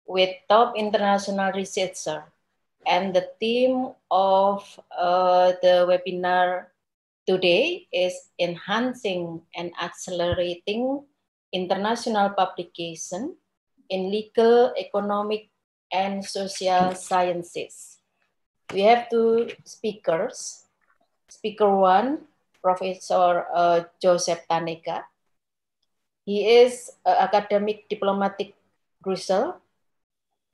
with top international researchers. And the theme of the webinar today is enhancing and accelerating international publication in legal, economic, and social sciences. We have two speakers. Speaker one, Professor Joseph Taneka. He is academic diplomatic Brussels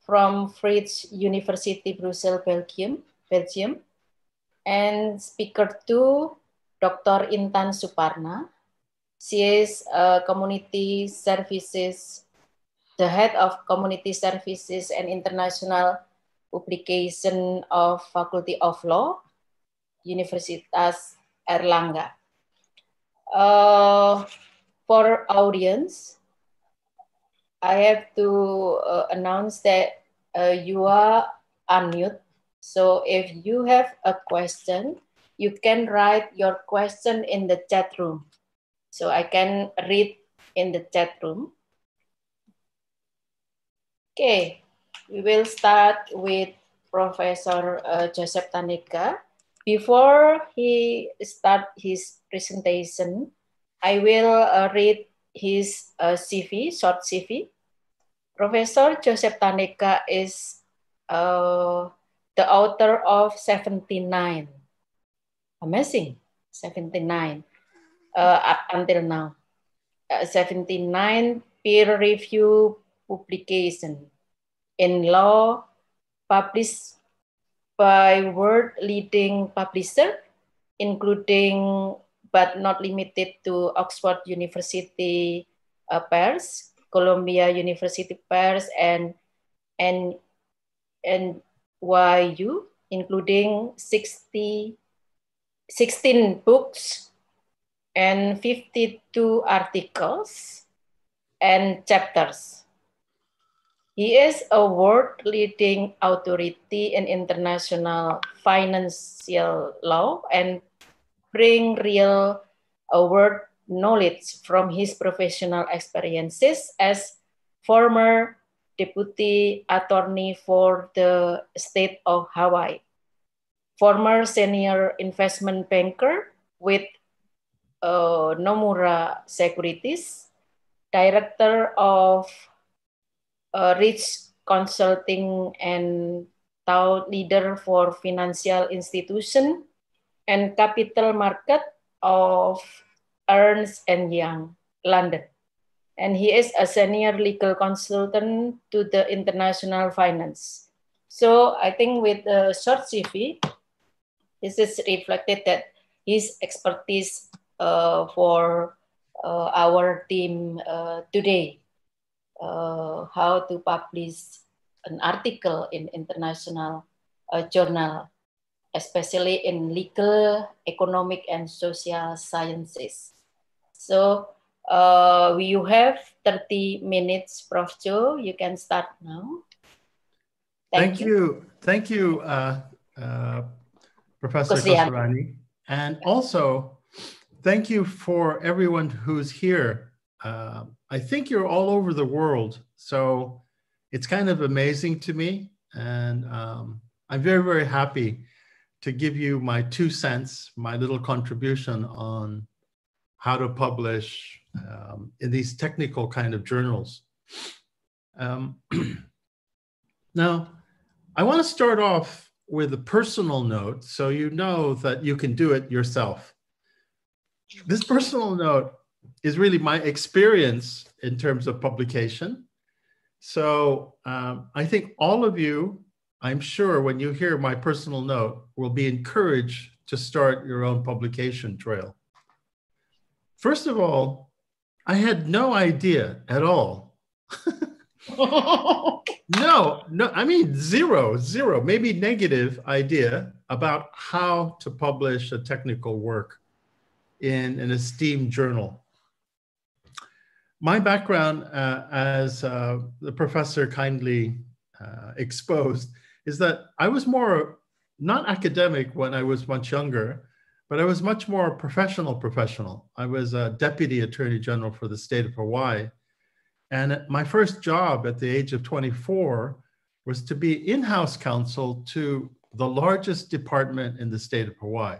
from Fritz University, Brussels, Belgium. And speaker two, Dr. Intan Suparna. She is community services, the head of community services and international publication of Faculty of Law, Universitas Airlangga. For audience, I have to announce that you are unmute. So if you have a question, you can write your question in the chat room. So I can read in the chat room. Okay, we will start with Professor Joseph Taneka. Before he start his presentation, I will read his CV, short CV. Professor Joseph Taneka is the author of 79. Amazing, 79 up until now. 79 peer review publication in law published by world-leading publisher, including but not limited to Oxford University Press, Columbia University Press, and NYU, including 16 books and 52 articles and chapters. He is a world-leading authority in international financial law and bring real world knowledge from his professional experiences as former deputy attorney for the state of Hawaii, former senior investment banker with Nomura Securities, director of Rich Consulting and thought leader for financial institution and capital market of Ernst & Young, London. And he is a senior legal consultant to the international finance. So I think with the short CV, this is reflected that his expertise for our team today, how to publish an article in international journal, especially in legal, economic, and social sciences. So you have 30 minutes, Prof. Joe. You can start now. Thank you. Thank you, Professor Koswani. And also, thank you for everyone who's here. I think you're all over the world, so it's kind of amazing to me. And I'm very, very happy to give you my 2 cents, my little contribution on how to publish in these technical kind of journals. Now, I want to start off with a personal note so you know that you can do it yourself. This personal note is really my experience in terms of publication. So I think all of you, I'm sure when you hear my personal note, will be encouraged to start your own publication trail. First of all, I had no idea at all. No, I mean zero, maybe negative idea about how to publish a technical work in an esteemed journal. My background, as the professor kindly exposed, is that I was more, not academic when I was much younger, but I was much more professional. I was a Deputy Attorney General for the state of Hawaii. And my first job at the age of 24 was to be in-house counsel to the largest department in the state of Hawaii,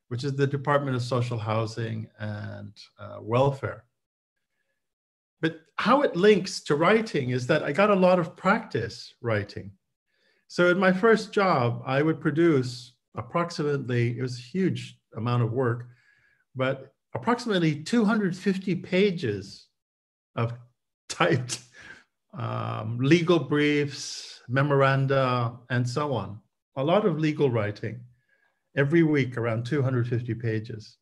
which is the Department of Social Housing and Welfare. But how it links to writing is that I got a lot of practice writing. So in my first job, I would produce approximately, it was a huge amount of work, but approximately 250 pages of typed legal briefs, memoranda, and so on. A lot of legal writing every week, around 250 pages.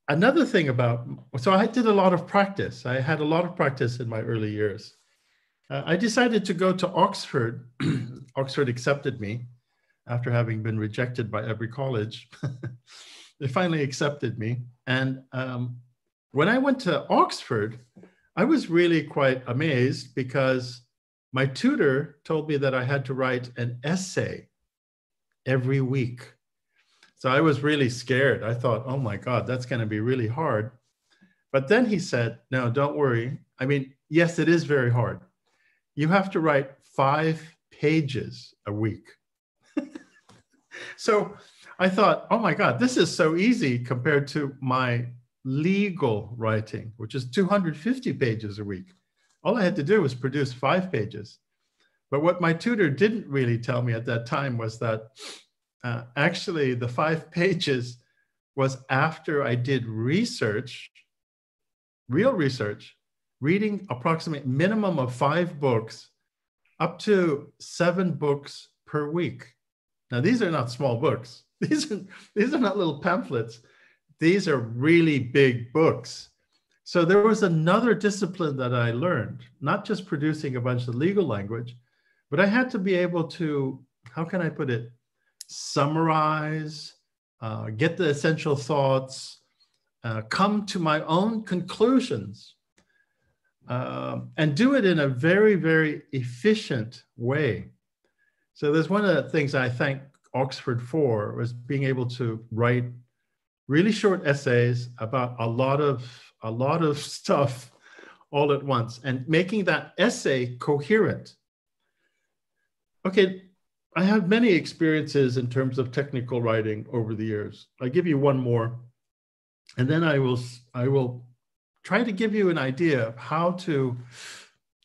Another thing about, so I did a lot of practice. I had a lot of practice in my early years. I decided to go to Oxford. Oxford accepted me after having been rejected by every college. They finally accepted me. And when I went to Oxford, I was really quite amazed because my tutor told me that I had to write an essay every week. So I was really scared. I thought, oh my God, that's going to be really hard. But then he said, no, don't worry. I mean, yes, it is very hard. You have to write 5 pages a week. So I thought, oh my God, this is so easy compared to my legal writing, which is 250 pages a week. All I had to do was produce 5 pages. But what my tutor didn't really tell me at that time was that actually the 5 pages was after I did research, real research, reading approximately minimum of 5 books, up to 7 books per week. Now, these are not small books. These are not little pamphlets. These are really big books. So there was another discipline that I learned, not just producing a bunch of legal language, but I had to be able to, how can I put it, summarize, get the essential thoughts, come to my own conclusions, and do it in a very, very efficient way. So there's one of the things I thank Oxford for was being able to write really short essays about a lot of stuff all at once and making that essay coherent. Okay, I have many experiences in terms of technical writing over the years. I'll give you one more, and then I will try to give you an idea of how to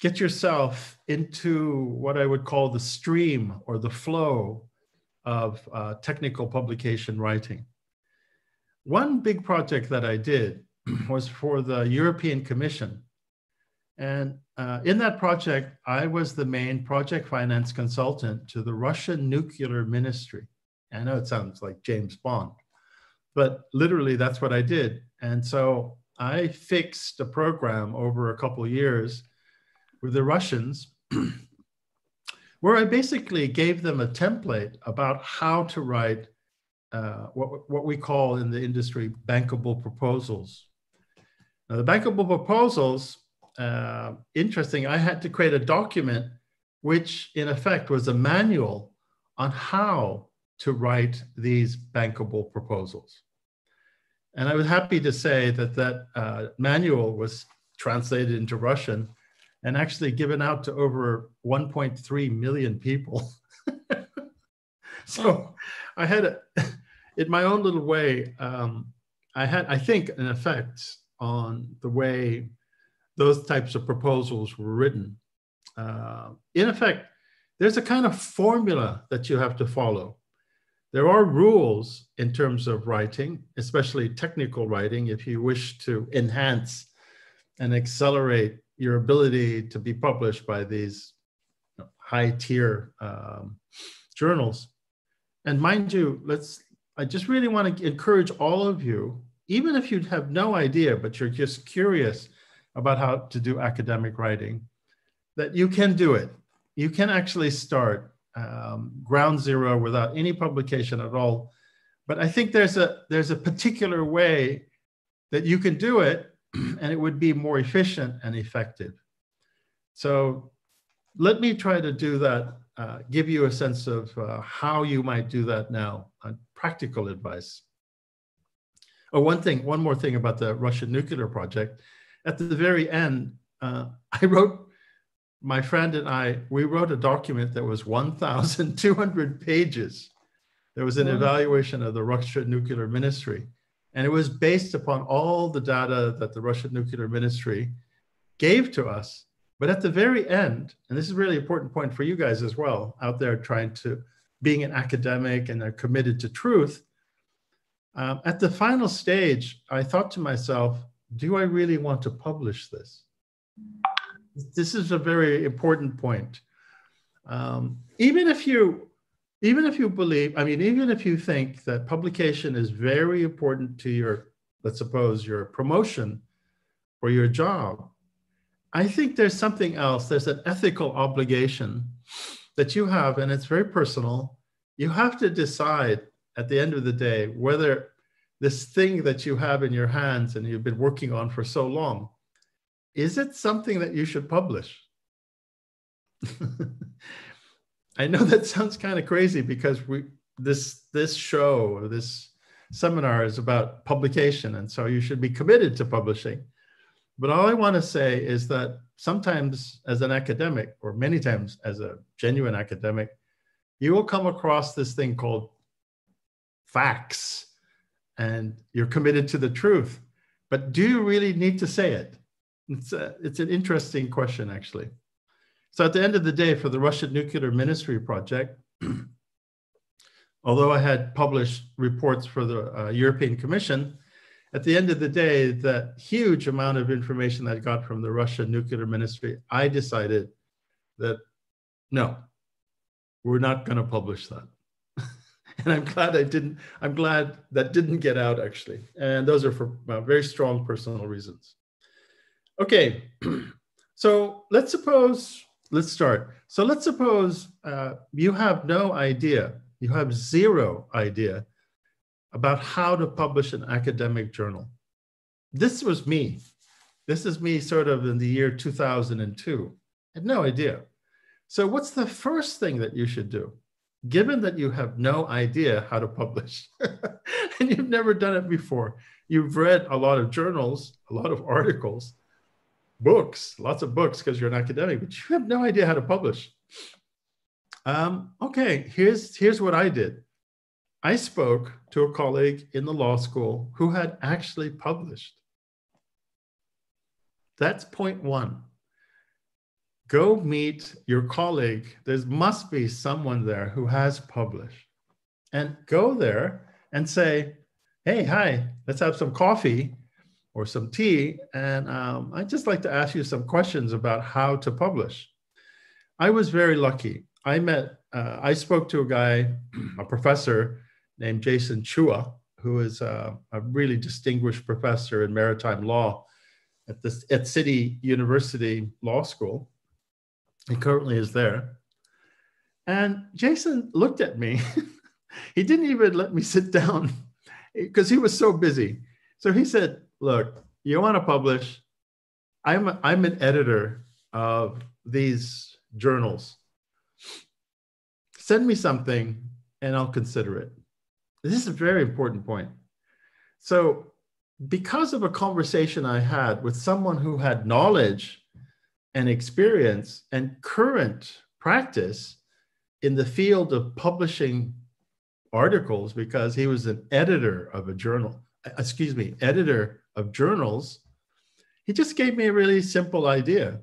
get yourself into what I would call the stream or the flow of technical publication writing. One big project that I did was for the European Commission. And in that project, I was the main project finance consultant to the Russian Nuclear Ministry. I know it sounds like James Bond, but literally that's what I did. And so I fixed a program over a couple of years with the Russians where I basically gave them a template about how to write what we call in the industry bankable proposals. Now, the bankable proposals, interesting, I had to create a document which in effect was a manual on how to write these bankable proposals. And I was happy to say that that manual was translated into Russian and actually given out to over 1.3 million people. So I had, in my own little way, I had, I think, an effect on the way those types of proposals were written. In effect, there's a kind of formula that you have to follow. There are rules in terms of writing, especially technical writing, if you wish to enhance and accelerate your ability to be published by these high-tier journals. And mind you, I just really want to encourage all of you, even if you have no idea, but you're just curious about how to do academic writing, that you can do it. You can actually start ground zero without any publication at all. But I think there's a particular way that you can do it, and it would be more efficient and effective. So let me try to do that, give you a sense of how you might do that now, practical advice. Oh, one more thing about the Russian nuclear project. at the very end, my friend and I, we wrote a document that was 1,200 pages. There was an evaluation of the Russian nuclear ministry. And it was based upon all the data that the Russian nuclear ministry gave to us. But at the very end, and this is a really important point for you guys as well, out there being an academic and they're committed to truth. At the final stage, I thought to myself, do I really want to publish this? This is a very important point. Even if you believe, even if you think that publication is very important to your, let's suppose, your promotion or your job, I think there's something else. There's an ethical obligation that you have, and it's very personal. You have to decide at the end of the day whether this thing that you have in your hands and you've been working on for so long, is it something that you should publish? I know that sounds kind of crazy because this show or this seminar is about publication, and so you should be committed to publishing. But all I want to say is that sometimes as an academic, or many times as a genuine academic, you will come across this thing called facts, and you're committed to the truth. But do you really need to say it? It's an interesting question, actually. So at the end of the day, for the Russian Nuclear Ministry project, although I had published reports for the European Commission, at the end of the day, that huge amount of information that I got from the Russian Nuclear Ministry, I decided that, no, we're not going to publish that. And I'm glad that didn't get out, actually. And those are for very strong personal reasons. Okay, so let's start. So let's suppose you have no idea, you have zero idea about how to publish an academic journal. This was me. This is me sort of in the year 2002. I had no idea. So what's the first thing that you should do? Given that you have no idea how to publish and you've never done it before, you've read a lot of journals, a lot of articles, books, lots of books because you're an academic, but you have no idea how to publish. Okay, here's what I did. I spoke to a colleague in the law school who had actually published. That's point one. Go meet your colleague. There must be someone there who has published. And go there and say, hey, hi, let's have some coffee or some tea. And I'd just like to ask you some questions about how to publish. I was very lucky. I spoke to a guy, a professor named Jason Chua, who is a really distinguished professor in maritime law at City University Law School. He currently is there. And Jason looked at me. He didn't even let me sit down because he was so busy. So he said, look, you want to publish? I'm an editor of these journals. Send me something and I'll consider it. This is a very important point. So because of a conversation I had with someone who had knowledge and experience and current practice in the field of publishing articles, because he was an editor of a journal, editor of journals, he just gave me a really simple idea.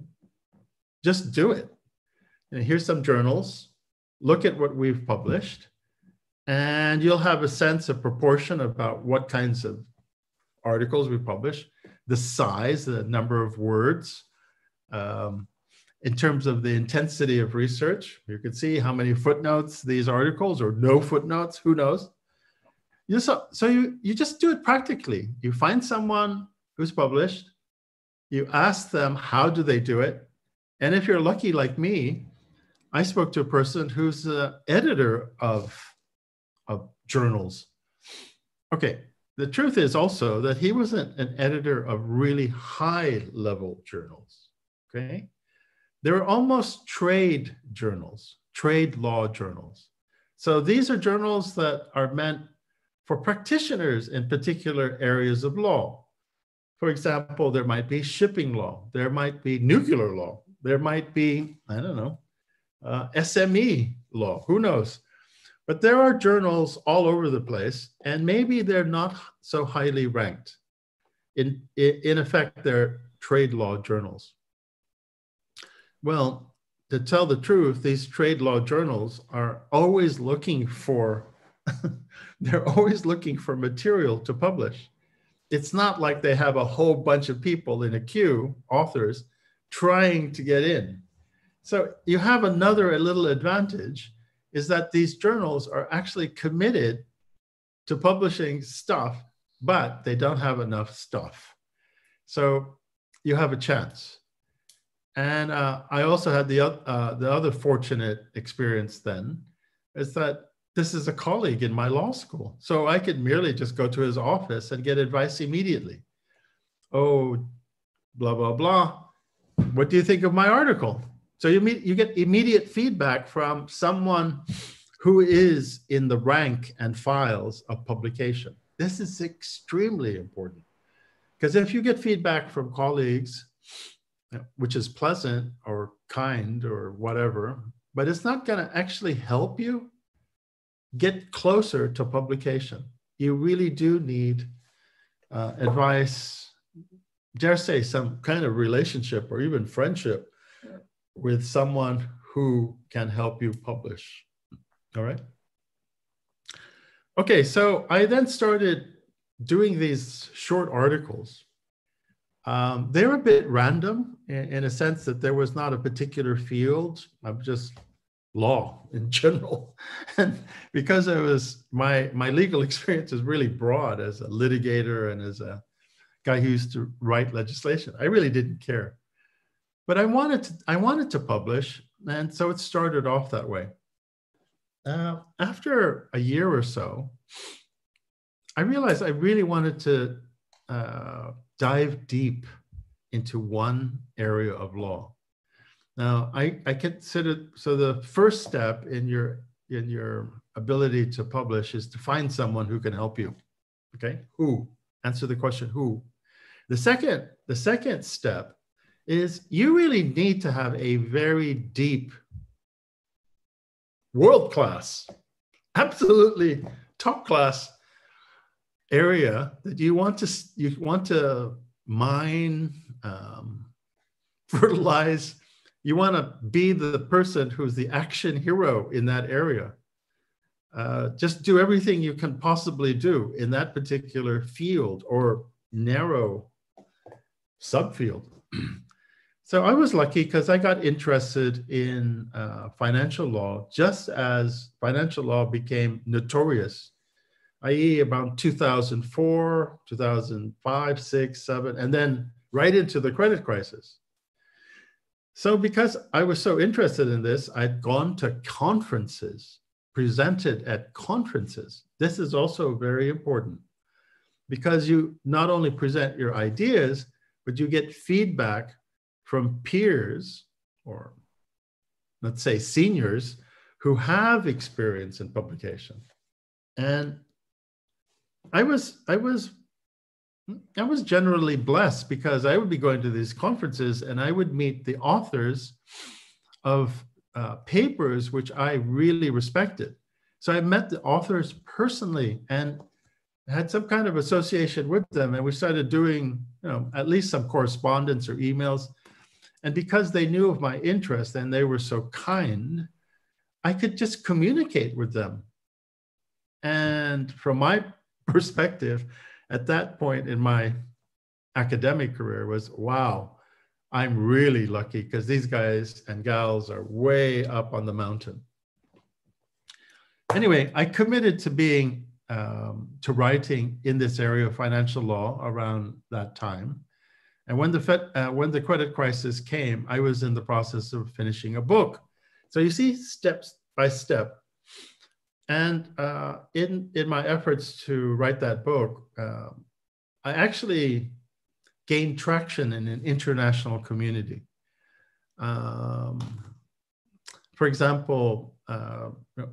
Just do it. And here's some journals. Look at what we've published, and you'll have a sense of proportion about what kinds of articles we publish, the size, the number of words, in terms of the intensity of research. You can see how many footnotes these articles, or no footnotes, who knows? So you just do it practically. You find someone who's published, you ask them how do they do it, and if you're lucky like me, I spoke to a person who's the editor of journals. Okay, the truth is also that he wasn't an editor of really high-level journals, okay? They were almost trade journals, trade law journals. So these are journals that are meant for practitioners in particular areas of law. For example, there might be shipping law, there might be nuclear law, there might be, I don't know, SME law, who knows? But there are journals all over the place, and maybe they're not so highly ranked. In effect, they're trade law journals. Well, to tell the truth, these trade law journals are always looking for, they're always looking for material to publish. It's not like they have a whole bunch of people in a queue, authors, trying to get in. So you have another little advantage, is that these journals are actually committed to publishing stuff, but they don't have enough stuff. So you have a chance. And I also had the other fortunate experience then, is that this is a colleague in my law school. So I could merely just go to his office and get advice immediately. Oh, blah, blah, blah. What do you think of my article? So you get immediate feedback from someone who is in the rank and files of publication. This is extremely important, because if you get feedback from colleagues, which is pleasant or kind or whatever, but it's not going to actually help you get closer to publication. You really do need advice, dare say some kind of relationship or even friendship with someone who can help you publish. All right. Okay, so I then started doing these short articles. They're a bit random in a sense that there was not a particular field of just law in general. And because I was, my legal experience is really broad as a litigator and as a guy who used to write legislation, I really didn't care. But I wanted to publish, and so it started off that way. After a year or so, I realized I really wanted to dive deep into one area of law. Now, I consider, so the first step in your ability to publish is to find someone who can help you. Okay, who? Answer the question, who? The second step is you really need to have a very deep, world-class, absolutely top-class area that you want to mine, fertilize. You want to be the person who's the action hero in that area. Just do everything you can possibly do in that particular field or narrow subfield. So I was lucky because I got interested in financial law just as financial law became notorious, i.e. about 2004, 2005, 6, 7, and then right into the credit crisis. So because I was so interested in this, I'd gone to conferences, presented at conferences. This is also very important because you not only present your ideas, but you get feedback from peers, or let's say seniors, who have experience in publication. And I was generally blessed because I would be going to these conferences and I would meet the authors of papers which I really respected. So I met the authors personally and had some kind of association with them, and we started doing, at least some correspondence or emails. And because they knew of my interest and they were so kind, I could just communicate with them. And from my perspective, at that point in my academic career was, wow, I'm really lucky because these guys and gals are way up on the mountain. Anyway, I committed to being, to writing in this area of financial law around that time. And when the credit crisis came, I was in the process of finishing a book. So you see, steps by step. And in my efforts to write that book, I actually gained traction in an international community. For example,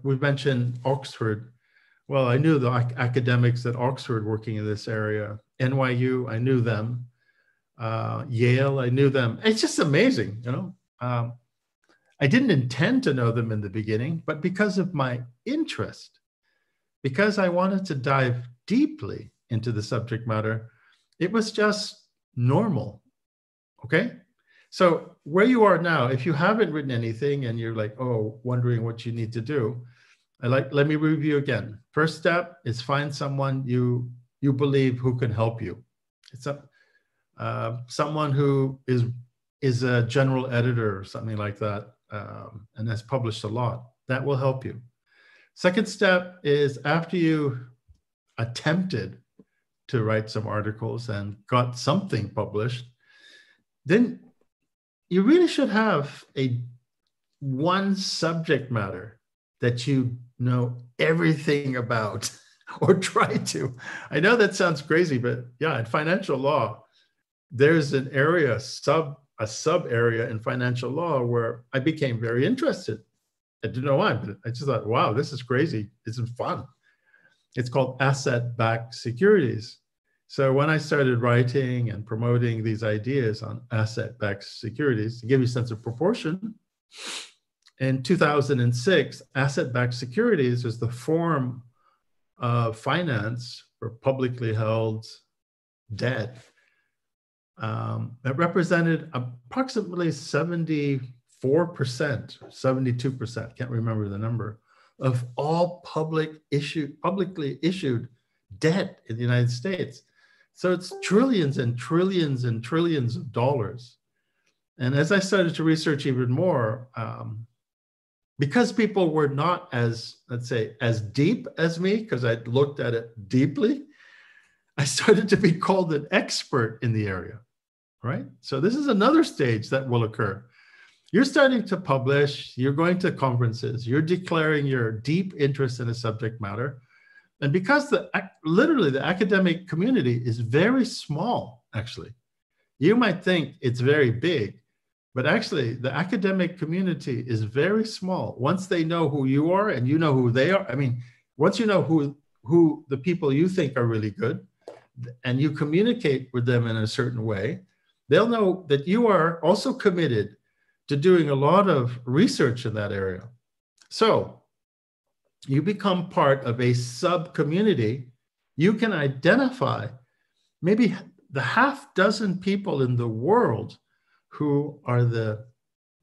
we mentioned Oxford. Well, I knew the academics at Oxford working in this area. NYU, I knew them. Yale, I knew them. It's just amazing, you know. I didn't intend to know them in the beginning, but because of my interest, because I wanted to dive deeply into the subject matter, it was just normal, okay? So where you are now, if you haven't written anything and you're like, oh, wondering what you need to do, let me review again. First step is find someone you believe who can help you. It's someone who is a general editor or something like that, and has published a lot. That will help you. Second step is after you attempted to write some articles and got something published, then you really should have one subject matter that you know everything about or try to. I know that sounds crazy, but yeah, in financial law, there's an area, a sub area in financial law where I became very interested. I didn't know why, but I just thought, wow, this is crazy. This is fun. It's called asset-backed securities. So when I started writing and promoting these ideas on asset-backed securities, to give you a sense of proportion, in 2006, asset-backed securities was the form of finance for publicly held debt that represented approximately 74%, 72%, can't remember the number, of all publicly issued debt in the United States. So it's trillions and trillions and trillions of dollars. And as I started to research even more, because people were not as, let's say, as deep as me, because I'd looked at it deeply, I started to be called an expert in the area, right? So this is another stage that will occur. You're starting to publish, you're going to conferences, you're declaring your deep interest in a subject matter. And because literally the academic community is very small, actually. You might think it's very big, but actually the academic community is very small. Once they know who you are and you know who they are, I mean, once you know who the people you think are really good, and you communicate with them in a certain way, they'll know that you are also committed to doing a lot of research in that area. So you become part of a sub-community. You can identify maybe the half dozen people in the world who are the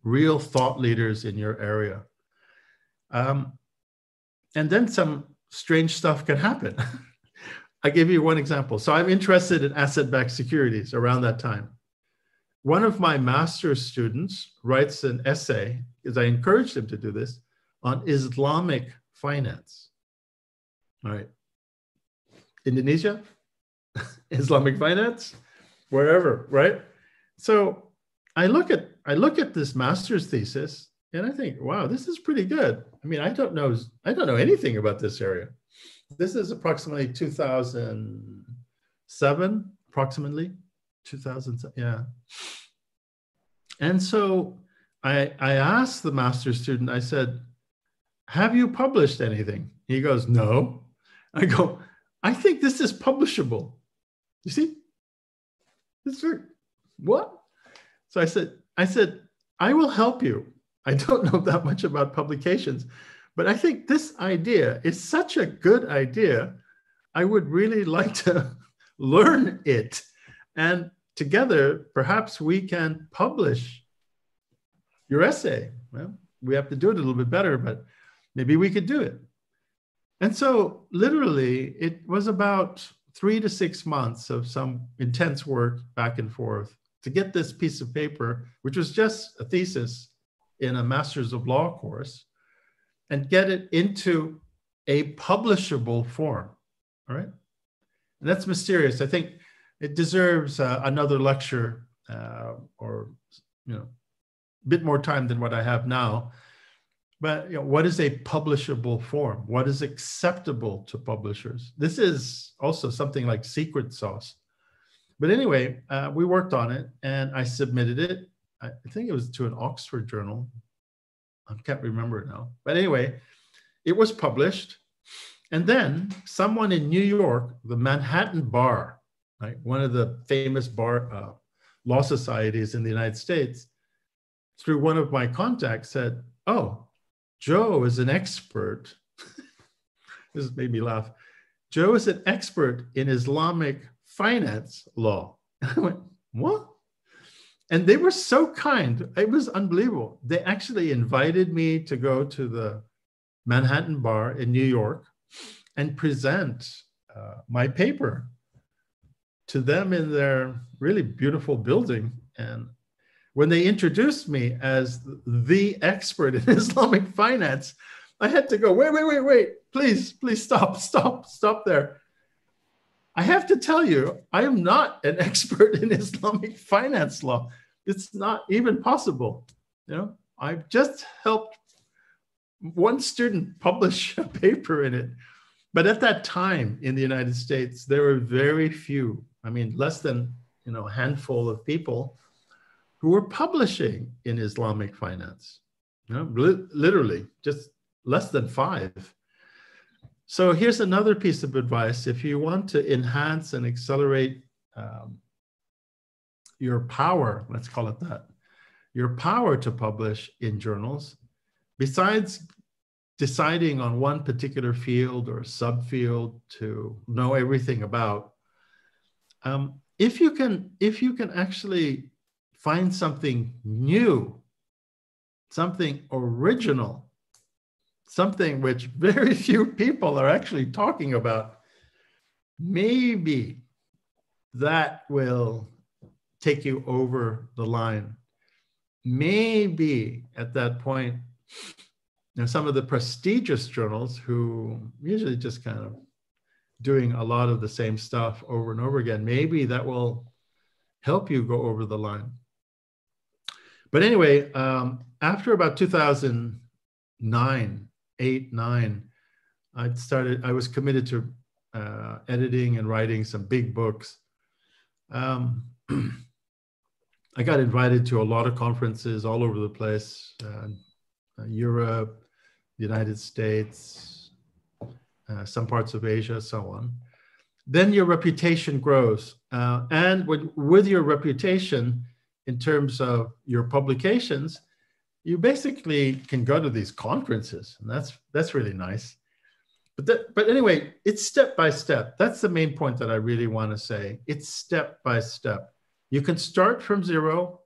real thought leaders in your area. And then some strange stuff can happen. I give you one example. So I'm interested in asset-backed securities around that time. One of my master's students writes an essay, because I encouraged him to do this, on Islamic finance. All right. Indonesia, Islamic finance, wherever, right? So I look at this master's thesis and I think, wow, this is pretty good. I mean, I don't know anything about this area. This is approximately 2007, approximately 2000, yeah. And so I asked the master's student, I said, have you published anything? He goes, no. I go, I think this is publishable. You see? It's like, what? So I said, I will help you. I don't know that much about publications, but I think this idea is such a good idea. I would really like to learn it. And together, perhaps we can publish your essay. Well, we have to do it a little bit better, but maybe we could do it. And so literally, it was about 3 to 6 months of some intense work back and forth to get this piece of paper, which was just a thesis in a Master's of Law course, and get it into a publishable form, all right? And that's mysterious. I think it deserves another lecture or, a bit more time than what I have now. But what is a publishable form? What is acceptable to publishers? This is also something like secret sauce. But anyway, we worked on it and I submitted it. I think it was to an Oxford journal. I can't remember now. But anyway, it was published. And then someone in New York, the Manhattan Bar, right, one of the famous bar law societies in the United States, through one of my contacts, said, "Oh, Joe is an expert." This made me laugh. "Joe is an expert in Islamic finance law." And I went, "What?" And they were so kind. It was unbelievable. They actually invited me to go to the Manhattan Bar in New York and present my paper to them in their really beautiful building. And when they introduced me as the expert in Islamic finance, I had to go, wait, please stop there. I have to tell you, I am not an expert in Islamic finance law. It's not even possible. You know, I've just helped one student publish a paper in it. But at that time in the United States, there were very few, I mean, less than, a handful of people who were publishing in Islamic finance. Literally just less than 5. So here's another piece of advice. If you want to enhance and accelerate your power, let's call it that, your power to publish in journals, besides deciding on one particular field or subfield to know everything about, if you can actually find something new, something original, something which very few people are actually talking about, maybe that will take you over the line. Maybe at that point, some of the prestigious journals who usually just kind of doing a lot of the same stuff over and over again, maybe that will help you go over the line. But anyway, after about 2009, 8, 9, I was committed to editing and writing some big books. I got invited to a lot of conferences all over the place, Europe, the United States, some parts of Asia, so on. Then your reputation grows. And with your reputation, in terms of your publications, you basically can go to these conferences, and that's really nice. But anyway, it's step by step. That's the main point that I really want to say. It's step by step. You can start from zero.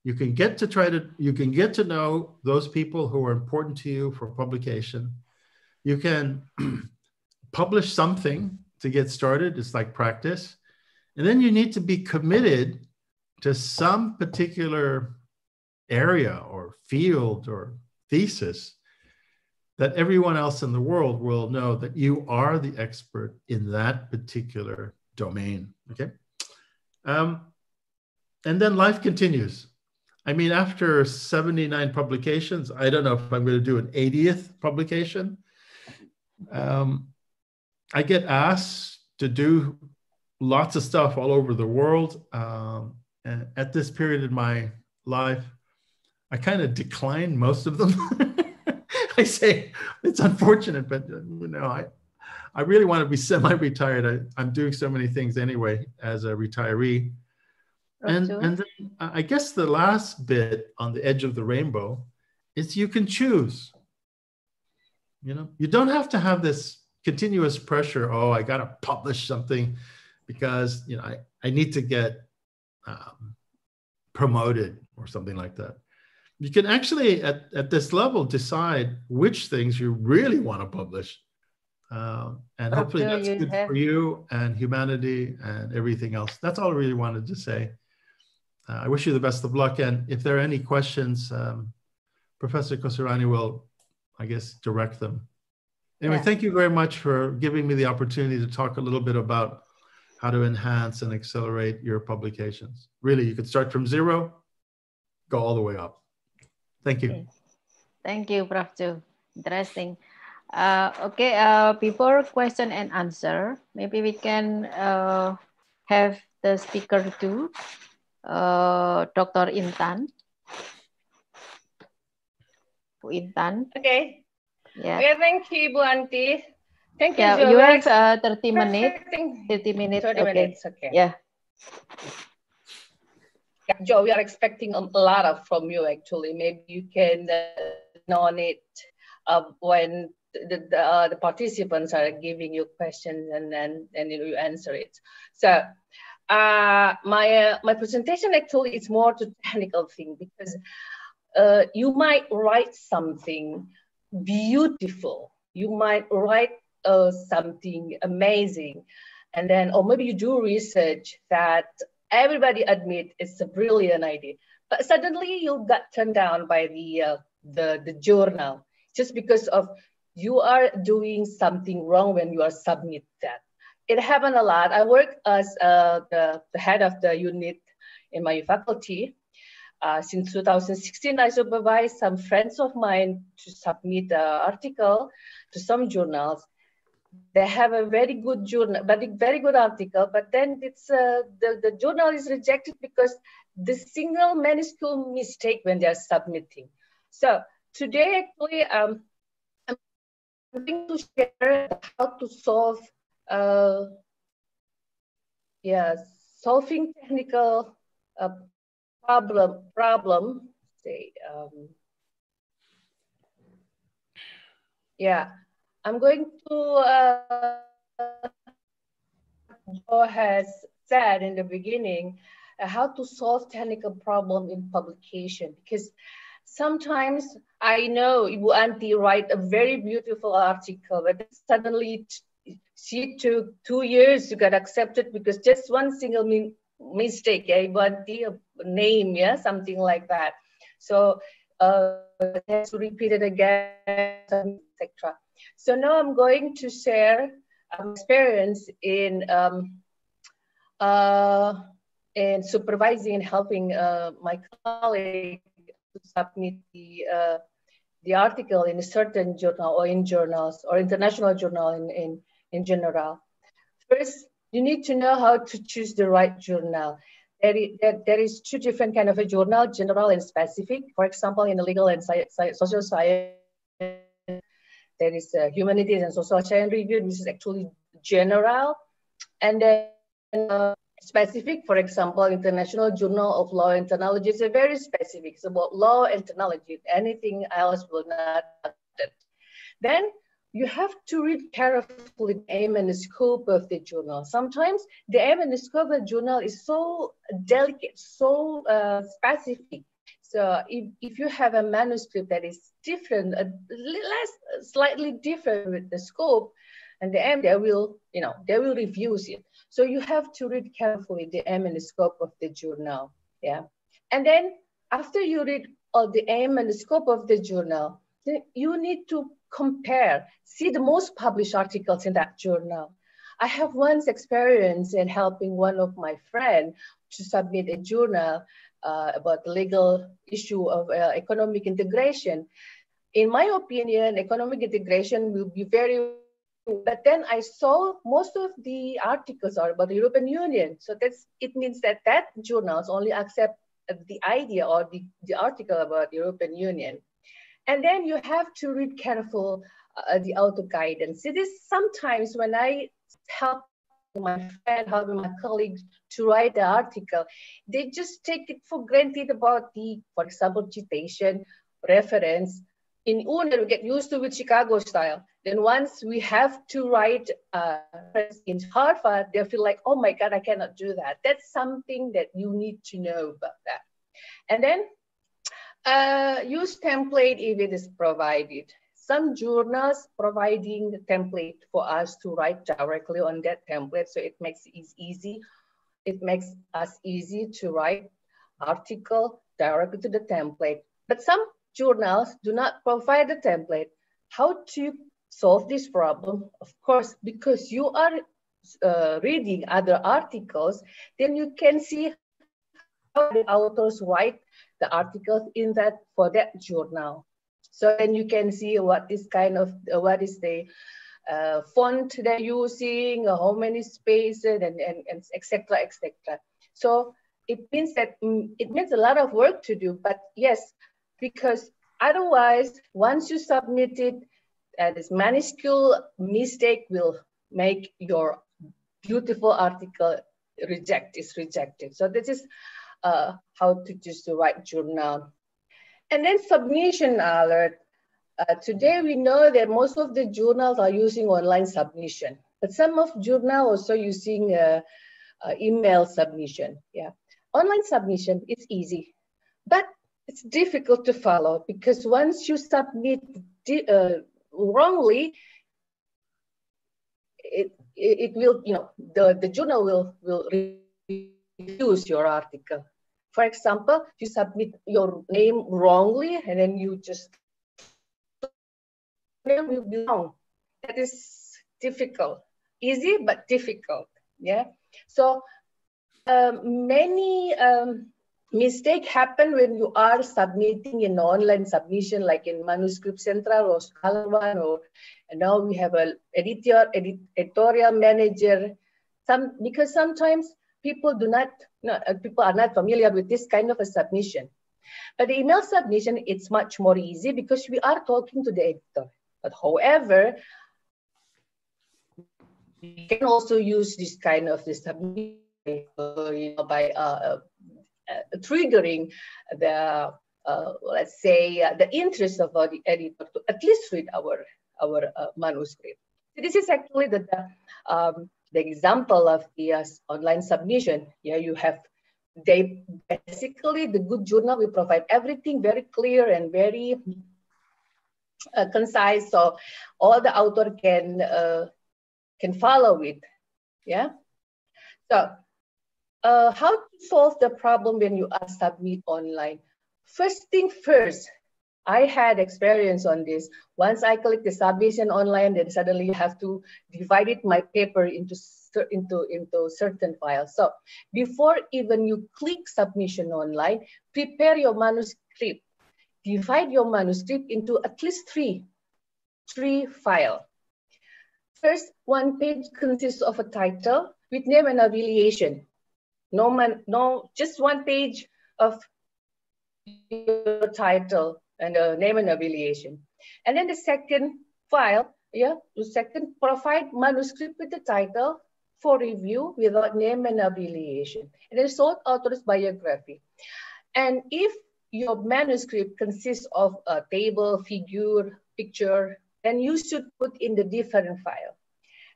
You can get to know those people who are important to you for publication. You can publish something to get started. It's like practice. And then you need to be committed to some particular area or field or thesis that everyone else in the world will know that you are the expert in that particular domain, okay? And then life continues. I mean, after 79 publications, I don't know if I'm going to do an 80th publication. I get asked to do lots of stuff all over the world. And at this period in my life, I kind of decline most of them. I say it's unfortunate, but I really want to be semi-retired. I'm doing so many things anyway as a retiree. And then I guess the last bit on the edge of the rainbow is you can choose. You don't have to have this continuous pressure. Oh, I got to publish something because I need to get promoted or something like that. You can actually, at this level, decide which things you really want to publish. And hopefully that's good for you and humanity and everything else. That's all I really wanted to say. I wish you the best of luck. And if there are any questions, Professor Khosrowani will, I guess, direct them. Anyway, Thank you very much for giving me the opportunity to talk a little bit about how to enhance and accelerate your publications. Really, you could start from zero, go all the way up. Thank you. Thank you, Prof. Joe. Interesting. Okay, before question and answer, maybe we can have the speaker too, Dr. Intan. Bu Intan. Okay. Yeah. Okay, thank you, Bu Anti. Thank you, Yeah, Joe. you have 30 minutes. 30 minutes. 30 okay. minutes, okay. Yeah. Joe, we are expecting a lot of from you actually. Maybe you can on it when the participants are giving you questions and then you answer it. So my presentation actually is more to technical thing, because you might write something beautiful, you might write something amazing, and then, or maybe you do research that everybody admit it's a brilliant idea, but suddenly you got turned down by the journal just because of you are doing something wrong when you are submit that. It happened a lot. I work as the head of the unit in my faculty. Since 2016, I supervise some friends of mine to submit an article to some journals. They have a very good journal, but a very good article, but then it's the journal is rejected because the single minuscule mistake when they are submitting. So today, actually, I'm going to share how to solve, solving technical problem. Say, I'm going to Joe has said in the beginning, how to solve technical problem in publication, because sometimes I know Ibu Anti write a very beautiful article, but suddenly she took 2 years to get accepted because just one single mistake, Ibu Anti, a name, something like that. So it has to repeat it again, etc. So now I'm going to share experience in supervising and helping my colleague to submit the article in a certain journal or in journals or international journal in general. First, you need to know how to choose the right journal. There is two different kind of a journal, general and specific. For example, in the legal and social science, there is humanities and social science review, which is actually general. And then specific, for example, International Journal of Law and Technology is a very specific. It's about law and technology. Anything else will not touch it. Then you have to read carefully the aim and the scope of the journal. Sometimes the aim and the scope of the journal is so delicate, so specific. So if you have a manuscript that is different, slightly different with the scope and the aim, they will refuse it. So you have to read carefully the aim and the scope of the journal. And then after you read all the aim and the scope of the journal, then you need to compare, see the most published articles in that journal. I have once experience in helping one of my friends to submit a journal about the legal issue of economic integration. In my opinion, economic integration will be very, but then I saw most of the articles are about the European Union. So it means that journals only accept the idea or the article about the European Union. And then you have to read careful the author guidance. It is sometimes when I help my friend, helping my colleagues to write the article, they just take it for granted about for example, citation, reference. In Unair, we get used to with Chicago style. Then once we have to write in Harvard, they feel like, oh my God, I cannot do that. That's something that you need to know about that. And then use template if it is provided. Some journals providing the template for us to write directly on that template, so it makes it easy. It makes us easy to write article directly to the template. But some journals do not provide the template. How to solve this problem? Of course, because you are reading other articles, then you can see how the authors write the articles for that journal. So then you can see what is the font they're using, how many spaces, and etc. etc. So it means a lot of work to do. But yes, because otherwise, once you submit it, this minuscule mistake will make your beautiful article rejected. So this is how to choose the right journal. And then submission alert. Today we know that most of the journals are using online submission, but some of journal also using email submission. Yeah, online submission, it's easy, but it's difficult to follow because once you submit wrongly, it will, the journal will refuse your article. For example, you submit your name wrongly and then you just name will be wrong. That is difficult. Easy but difficult. Yeah. So many mistakes happen when you are submitting an online submission, like in Manuscript Central or Scholar One, or and now we have an editorial manager. Because sometimes people people are not familiar with this kind of a submission. But the email submission, it's much more easy because we are talking to the editor. But however, we can also use this kind of submission by triggering the let's say the interest of the editor to at least read our manuscript. So this is actually the example of the online submission. Yeah, you have basically the good journal will provide everything very clear and very concise, so all the author can follow it. Yeah. So how to solve the problem when you are submit online? First thing first, I had experience on this. Once I click the submission online, then suddenly you have to divide it, my paper into certain files. So before even you click submission online, prepare your manuscript. Divide your manuscript into at least three files. First, one page consists of a title with name and abbreviation. Just one page of your title and a name and abbreviation. And then the second file, provide manuscript with the title for review without name and abbreviation. And then short author's biography. And if your manuscript consists of a table, figure, picture, then you should put in the different file.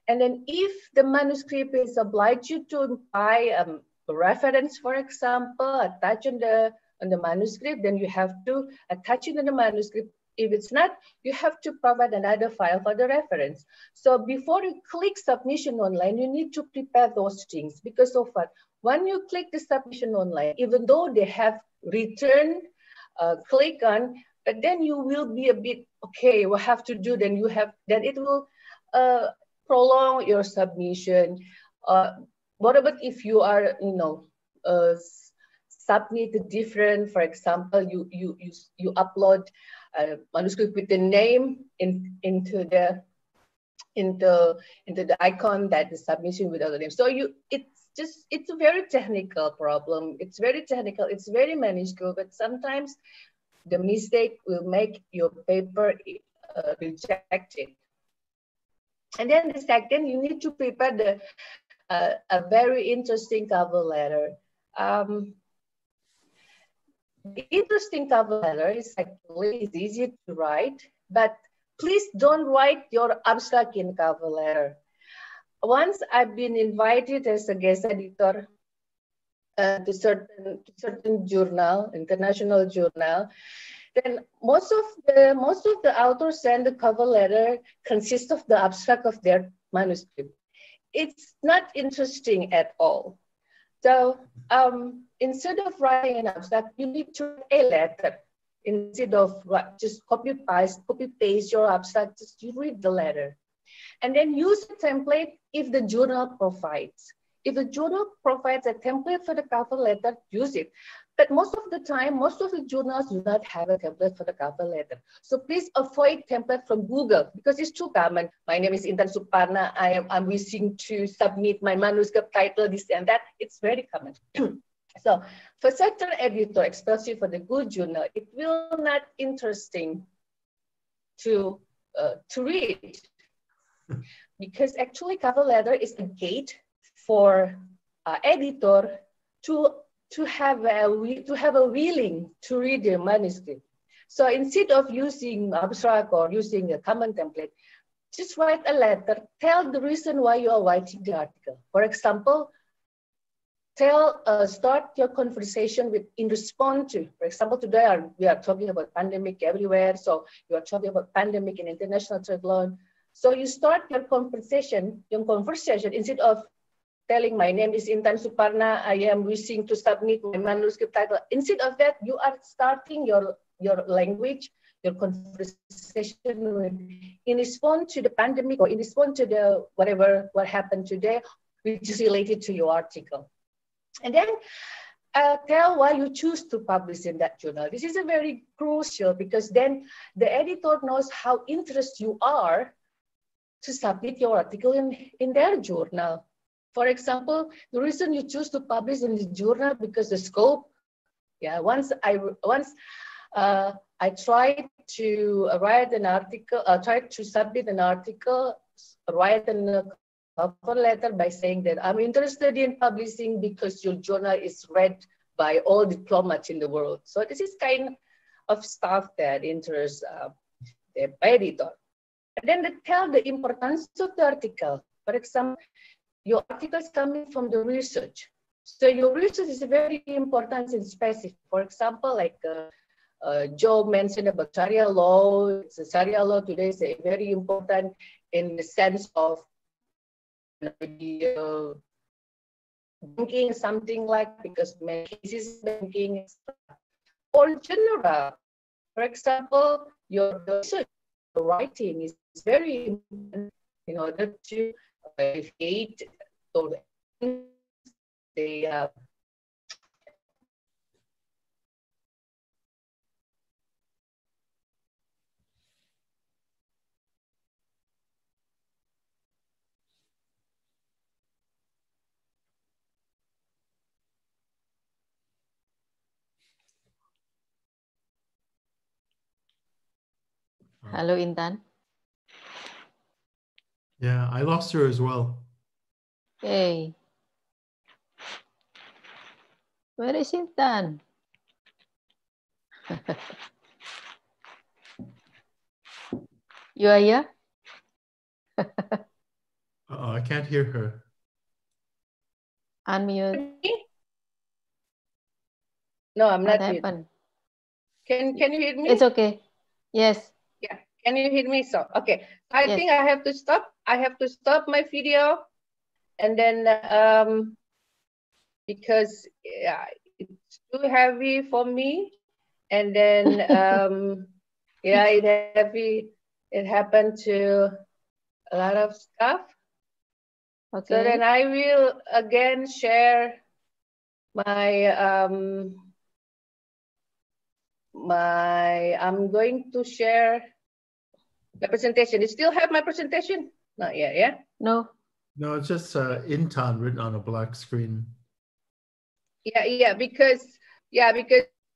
And then if the manuscript is obliged you to buy a reference, for example, attach on the manuscript, then you have to attach it in the manuscript. If it's not, you have to provide another file for the reference. So before you click submission online, you need to prepare those things, because so far, when you click the submission online, even though they have return, click on, but then you will be a bit, okay, what have to do, then it will prolong your submission. What about if you are, submit different, for example, you upload a manuscript with the name into the icon that the submission without the name. So it's a very technical problem. It's very technical. It's very minuscule, but sometimes the mistake will make your paper rejected. And then the second, you need to prepare a very interesting cover letter. The interesting cover letter is easy to write, but please don't write your abstract in cover letter. Once I've been invited as a guest editor to certain journal, international journal, then most of the authors send the cover letter consists of the abstract of their manuscript. It's not interesting at all. So instead of writing an abstract, you need to write a letter. Instead of just copy paste your abstract, just you read the letter. And then use a template if the journal provides. If the journal provides a template for the cover letter, use it. But most of the time, most of the journals do not have a template for the cover letter. So please avoid template from Google because it's too common. My name is Intan Suparna. I'm wishing to submit my manuscript title, this and that. It's very common. So for certain editor, especially for the good journal, it will not interesting to read, because actually cover letter is a gate for editor to to have a willing to read the manuscript. So instead of using abstract or using a common template, just write a letter, tell the reason why you are writing the article. For example, start your conversation with in response to, for example, today we are talking about pandemic everywhere. So you are talking about pandemic in international trade law. So you start your conversation instead of telling my name is Intan Suparna, I am wishing to submit my manuscript title. Instead of that, you are starting your language, your conversation in response to the pandemic or in response to the what happened today, which is related to your article. And then tell why you choose to publish in that journal. This is a very crucial because then the editor knows how interested you are to submit your article in their journal. For example, the reason you choose to publish in the journal because the scope. Yeah, once I tried to write an article, tried to submit an article, write a cover letter by saying that I'm interested in publishing because your journal is read by all diplomats in the world. So this is kind of stuff that interests the editor. And then they tell the importance of the article. For example, your article is coming from the research. So your research is very important and specific. For example, like Joe mentioned about Sharia law. It's a Sharia law today is very important in the sense of banking, something like, because many cases banking or general. For example, your research, your writing is very important in order to create or the Hello, Intan. Yeah, I lost her as well. Hey. Where is Intan? You are here? I can't hear her. Unmute. No, I'm What not mute. happened? Can you hear me? It's okay. Yes. Yeah. Can you hear me? So okay. I Yes. think I have to stop. I have to stop my video, and then because yeah, it's too heavy for me, and then yeah, it happened to a lot of stuff. Okay. So then I will again share my I'm going to share my presentation. You still have my presentation? Not yet, yeah? No. No, it's just Intan written on a black screen. Yeah, because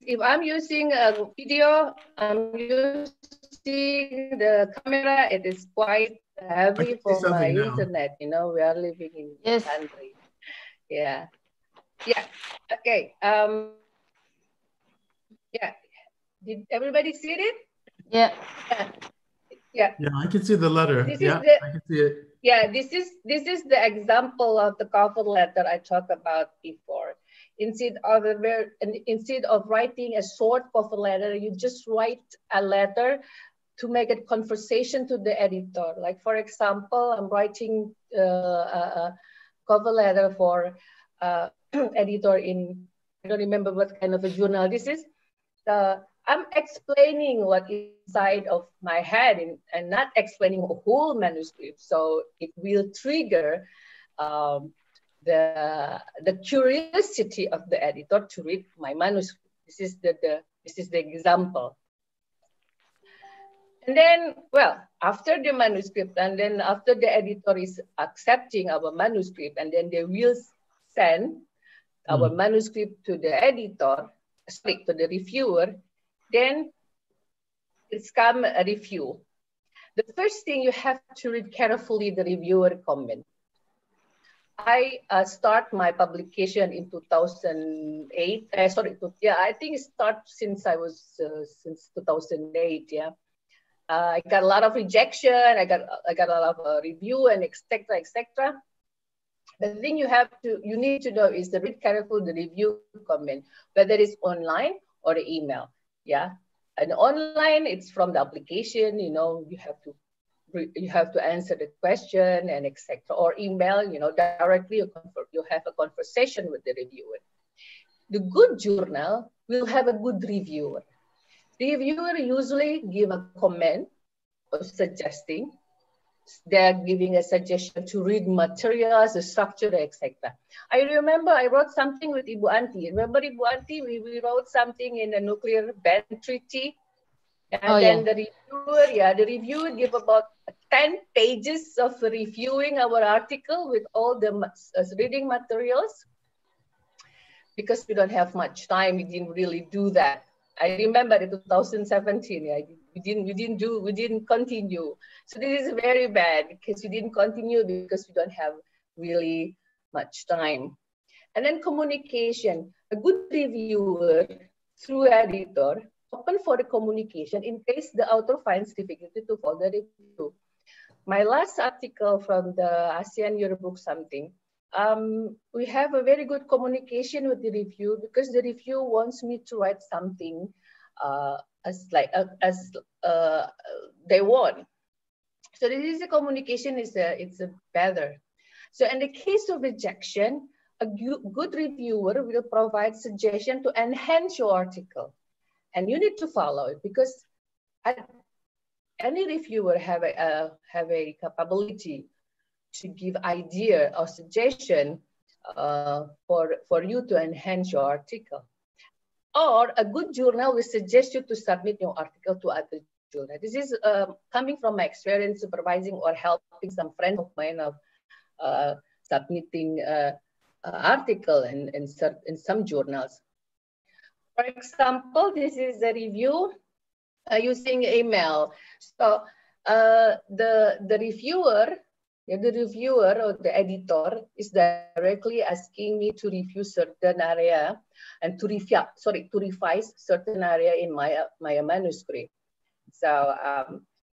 if I'm using a video, I'm using the camera, it is quite heavy for my internet. You know, we are living in this country. Yeah. Okay. Yeah. Did everybody see it? Yeah. Yeah, I can see the letter. I can see it. Yeah, this is the example of the cover letter I talked about before. Instead of writing a short cover letter, you just write a letter to make a conversation to the editor. Like, for example, I'm writing a cover letter for editor in, I don't remember what kind of a journal this is. I'm explaining what is inside of my head and not explaining a whole manuscript. So it will trigger the curiosity of the editor to read my manuscript. This is the example. And then, well, after the manuscript, and then after the editor is accepting our manuscript, and then they will send our manuscript to the editor, sorry, to the reviewer, then it's come a review. The first thing you have to read carefully the reviewer comment. I start my publication in 2008. I think it starts since I was since 2008. Yeah, I got a lot of rejection. I got a lot of review and etc. etc. The thing you need to know is to read careful the review comment, whether it's online or the email. Yeah, and online it's from the application. You know, you have to answer the question and etc. Or email, you know, directly you have a conversation with the reviewer. The good journal will have a good reviewer. The reviewer usually give a comment or suggesting. They're giving a suggestion to read materials, the structure, etc. I remember I wrote something with Ibu Anti. Remember Ibu Anti? We wrote something in the nuclear ban treaty. And then the reviewer gave about 10 pages of reviewing our article with all the reading materials. Because we don't have much time, we didn't really do that. I remember in 2017, yeah, we didn't continue. So this is very bad because we didn't continue because we don't have really much time. And then communication, a good reviewer through editor, open for the communication in case the author finds difficulty to follow the review. My last article from the ASEAN Yearbook something, we have a very good communication with the review because the review wants me to write something as they want. So this is the communication it's better. So in the case of rejection, a good reviewer will provide suggestion to enhance your article, and you need to follow it because any reviewer have a capability to give idea or suggestion for you to enhance your article. Or a good journal will suggest you to submit your article to other journals. This is coming from my experience supervising or helping some friends of mine of submitting article in some journals. For example, this is a review using email. So the reviewer or the editor is directly asking me to review certain area and to revise certain area in my manuscript. So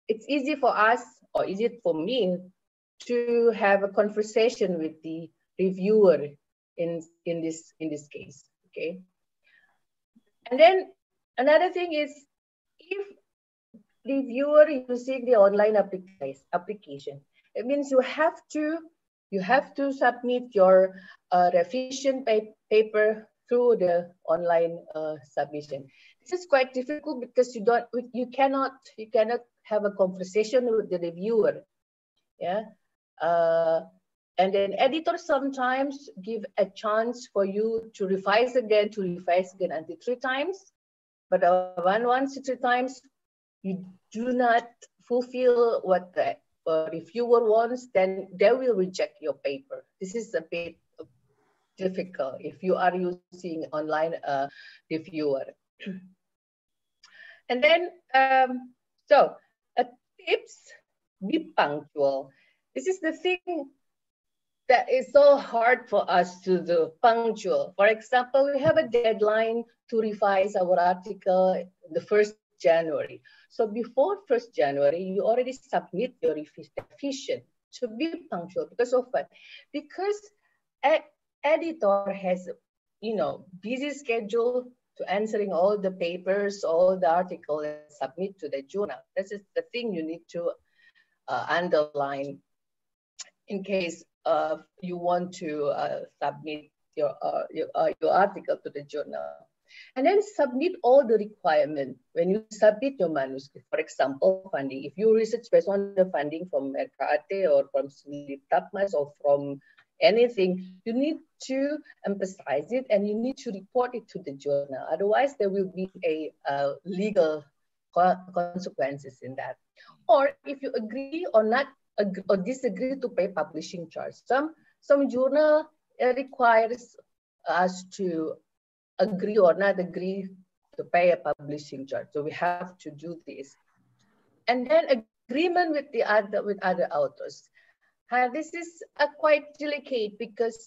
it's easy for us, or easy for me, to have a conversation with the reviewer in this case. Okay. And then another thing is, if reviewer using the online application, it means you have to submit your revision paper through the online submission. This is quite difficult because you cannot have a conversation with the reviewer. Yeah. And then editors sometimes give a chance for you to revise again until 3 times. But once 3 times, you do not fulfill what the reviewer wants, then they will reject your paper. This is a bit difficult if you are using online reviewer. And then, so tips, be punctual. This is the thing that is so hard for us to do, punctual. For example, we have a deadline to revise our article the 1st January. So before 1st January, you already submit your revision. So be punctual because of what? Because editor has, busy schedule to answering all the papers, all the articles, and submit to the journal. This is the thing you need to underline in case you want to submit your article to the journal. And then submit all the requirements when you submit your manuscript. For example, funding. If you research based on the funding from RKAT or from LIPPJHKI or from anything, you need to emphasize it and you need to report it to the journal. Otherwise, there will be a legal consequences in that. Or if you agree or not or disagree to pay publishing charge. Some journal requires us to agree or not agree to pay a publishing charge. So we have to do this. And then agreement with other authors. This is quite delicate because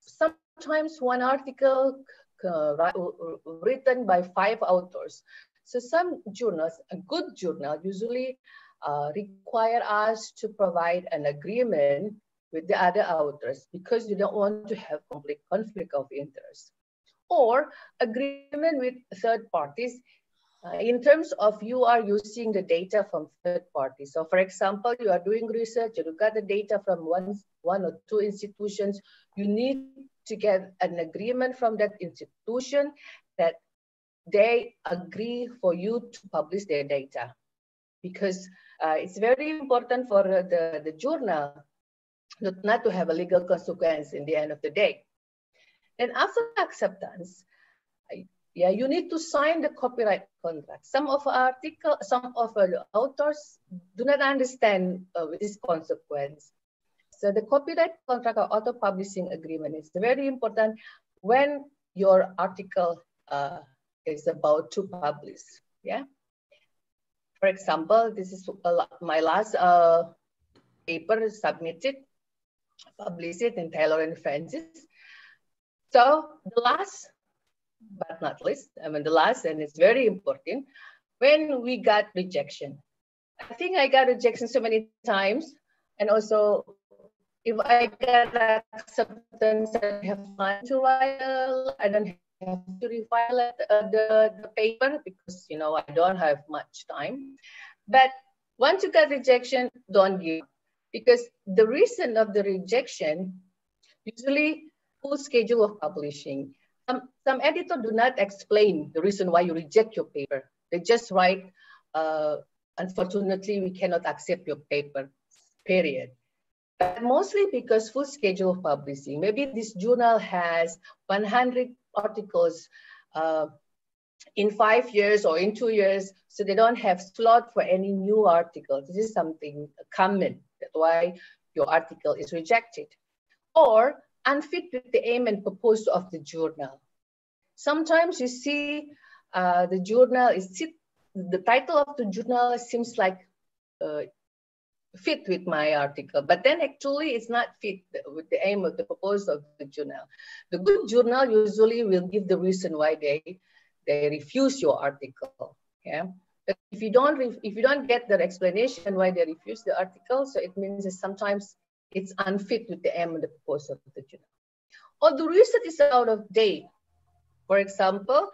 sometimes one article written by 5 authors. So some journals, a good journal, usually require us to provide an agreement with the other authors because you don't want to have conflict of interest. Or agreement with third parties in terms of you are using the data from third parties. So for example, you are doing research, you got the data from one or two institutions, you need to get an agreement from that institution that they agree for you to publish their data. Because it's very important for the journal not to have a legal consequence in the end of the day. And after acceptance, yeah, you need to sign the copyright contract. Some of the authors do not understand this consequence. So the copyright contract or author publishing agreement is very important when your article is about to publish. Yeah. For example, this is my last paper submitted, published in Taylor and Francis. So the last but not least, the last, and it's very important, when we got rejection. I think I got rejection so many times, and also if I got acceptance, I have time to write. I don't have to refile the paper because I don't have much time. But once you get rejection, don't give up, because the reason of the rejection usually full schedule of publishing. Some editors do not explain the reason why you reject your paper. They just write, unfortunately, we cannot accept your paper, period. But mostly because full schedule of publishing. Maybe this journal has 100 articles in 5 years or in 2 years, so they don't have slot for any new articles. This is something common. That's why your article is rejected. Or unfit with the aim and purpose of the journal. Sometimes you see the journal the title of the journal seems like fit with my article, but then actually it's not fit with the aim of the purpose of the journal. The good journal usually will give the reason why they refuse your article. Yeah. But if you don't get the explanation why they refuse the article, so it means that sometimes it's unfit with the aim and the purpose of the journal. Or the research is out of date. For example,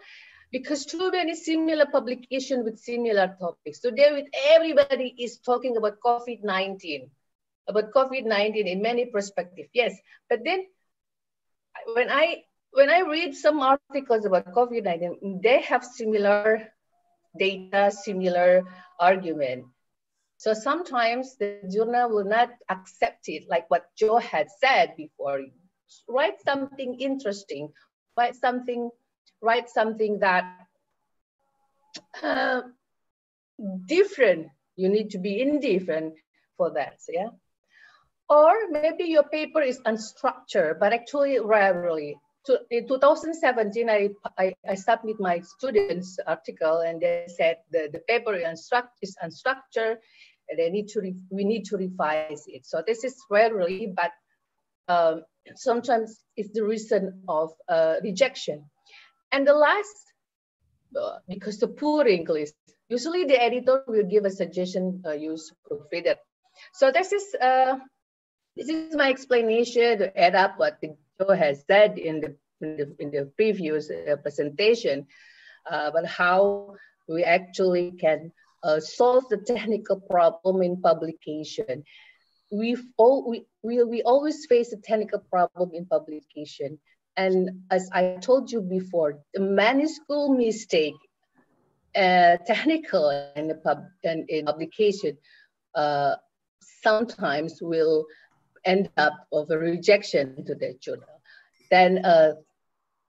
because too many similar publications with similar topics. Today, with everybody is talking about COVID-19 in many perspectives. Yes, but then when I read some articles about COVID-19, they have similar data, similar argument. So sometimes the journal will not accept it, like what Joe had said before. Write something interesting, write something that different. You need to be indifferent for that, yeah? Or maybe your paper is unstructured, but actually rarely. In 2017, I submit my students' article, and they said the paper is unstructured, and we need to revise it. So this is rarely, but sometimes it's the reason of rejection. And the last, because the poor English, usually the editor will give a suggestion, use proofreader. So this is my explanation to add up what Joe has said in the previous presentation, about how we actually can solve the technical problem in publication. We always face a technical problem in publication. And as I told you before, the minuscule mistake, technical in publication, sometimes will end up of a rejection to the journal. Then,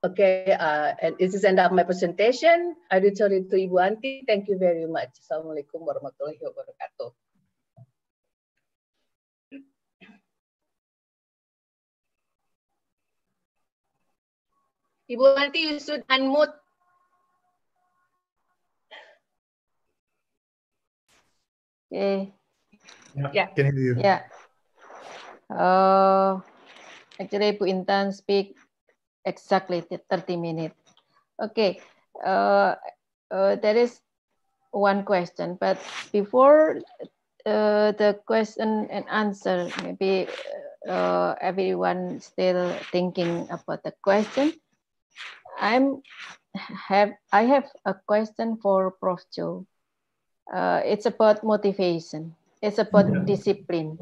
okay, and this is end up my presentation. I return it to Ibu Anti. Thank you very much. Assalamualaikum warahmatullahi wabarakatuh. Ibu Anti, you should unmute. Okay. Yeah. Can hear you. Yeah. Actually, Bu Intan speak exactly 30 minutes. Okay, there is one question, but before the question and answer, maybe everyone still thinking about the question. I have a question for Prof. Joe. It's about motivation. It's about discipline,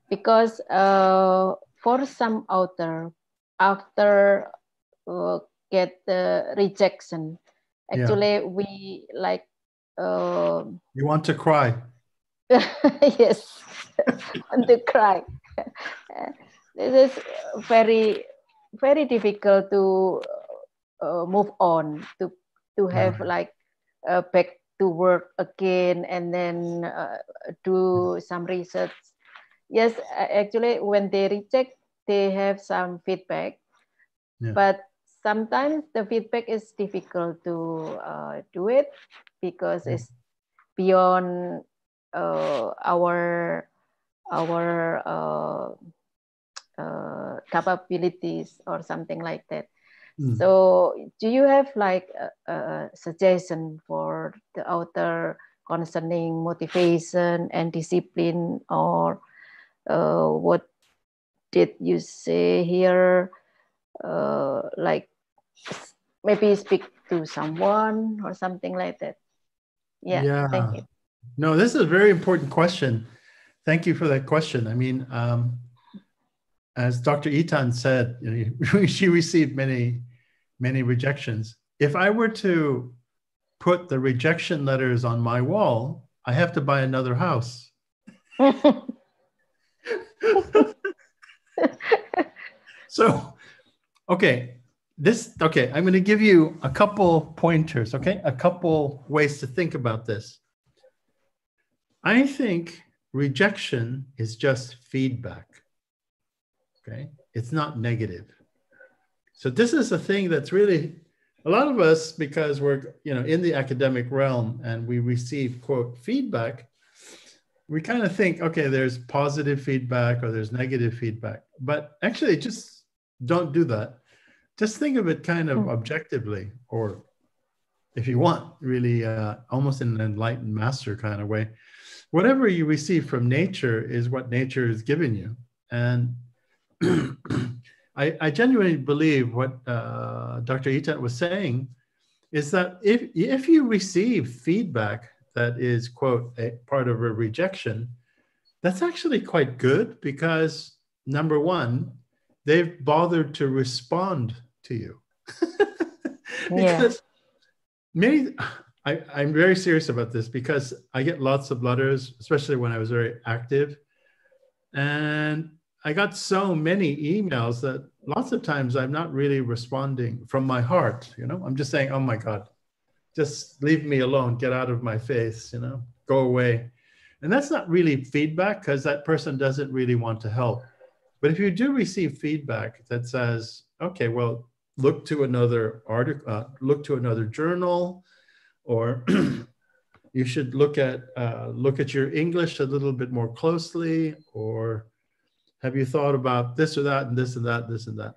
because for some author, after get the rejection, actually we like. You want to cry? Yes, want to cry. This is very, very difficult to move on, to have like back to work again, and then do some research. Yes, actually, when they reject, they have some feedback, but sometimes the feedback is difficult to do it, because it's beyond our capabilities or something like that. So do you have like a suggestion for the author concerning motivation and discipline, or what did you say here? Like maybe speak to someone or something like that. Yeah. Thank you. No, this is a very important question. Thank you for that question. I mean, as Dr. Itan said, she received many rejections. If I were to put the rejection letters on my wall, I have to buy another house. So, okay, I'm going to give you a couple pointers, okay? A couple ways to think about this. I think rejection is just feedback, okay? It's not negative. So this is a thing that's really, a lot of us, because we're in the academic realm and we receive, quote, feedback, we kind of think, okay, there's positive feedback or there's negative feedback. But actually, just don't do that. Just think of it kind of objectively, or if you want, really almost in an enlightened master kind of way. Whatever you receive from nature is what nature has given you. And I genuinely believe what Dr. Itat was saying is that if you receive feedback that is, quote, a part of a rejection, that's actually quite good, because number one, they've bothered to respond to you. Because I'm very serious about this, because I get lots of letters, especially when I was very active. And I got so many emails that lots of times I'm not really responding from my heart. I'm just saying, oh my God, just leave me alone, get out of my face, go away. And that's not really feedback, because that person doesn't really want to help. But if you do receive feedback that says, okay, well, look to another article, look to another journal, or you should look at your English a little bit more closely, or have you thought about this or that and this and that, this and that?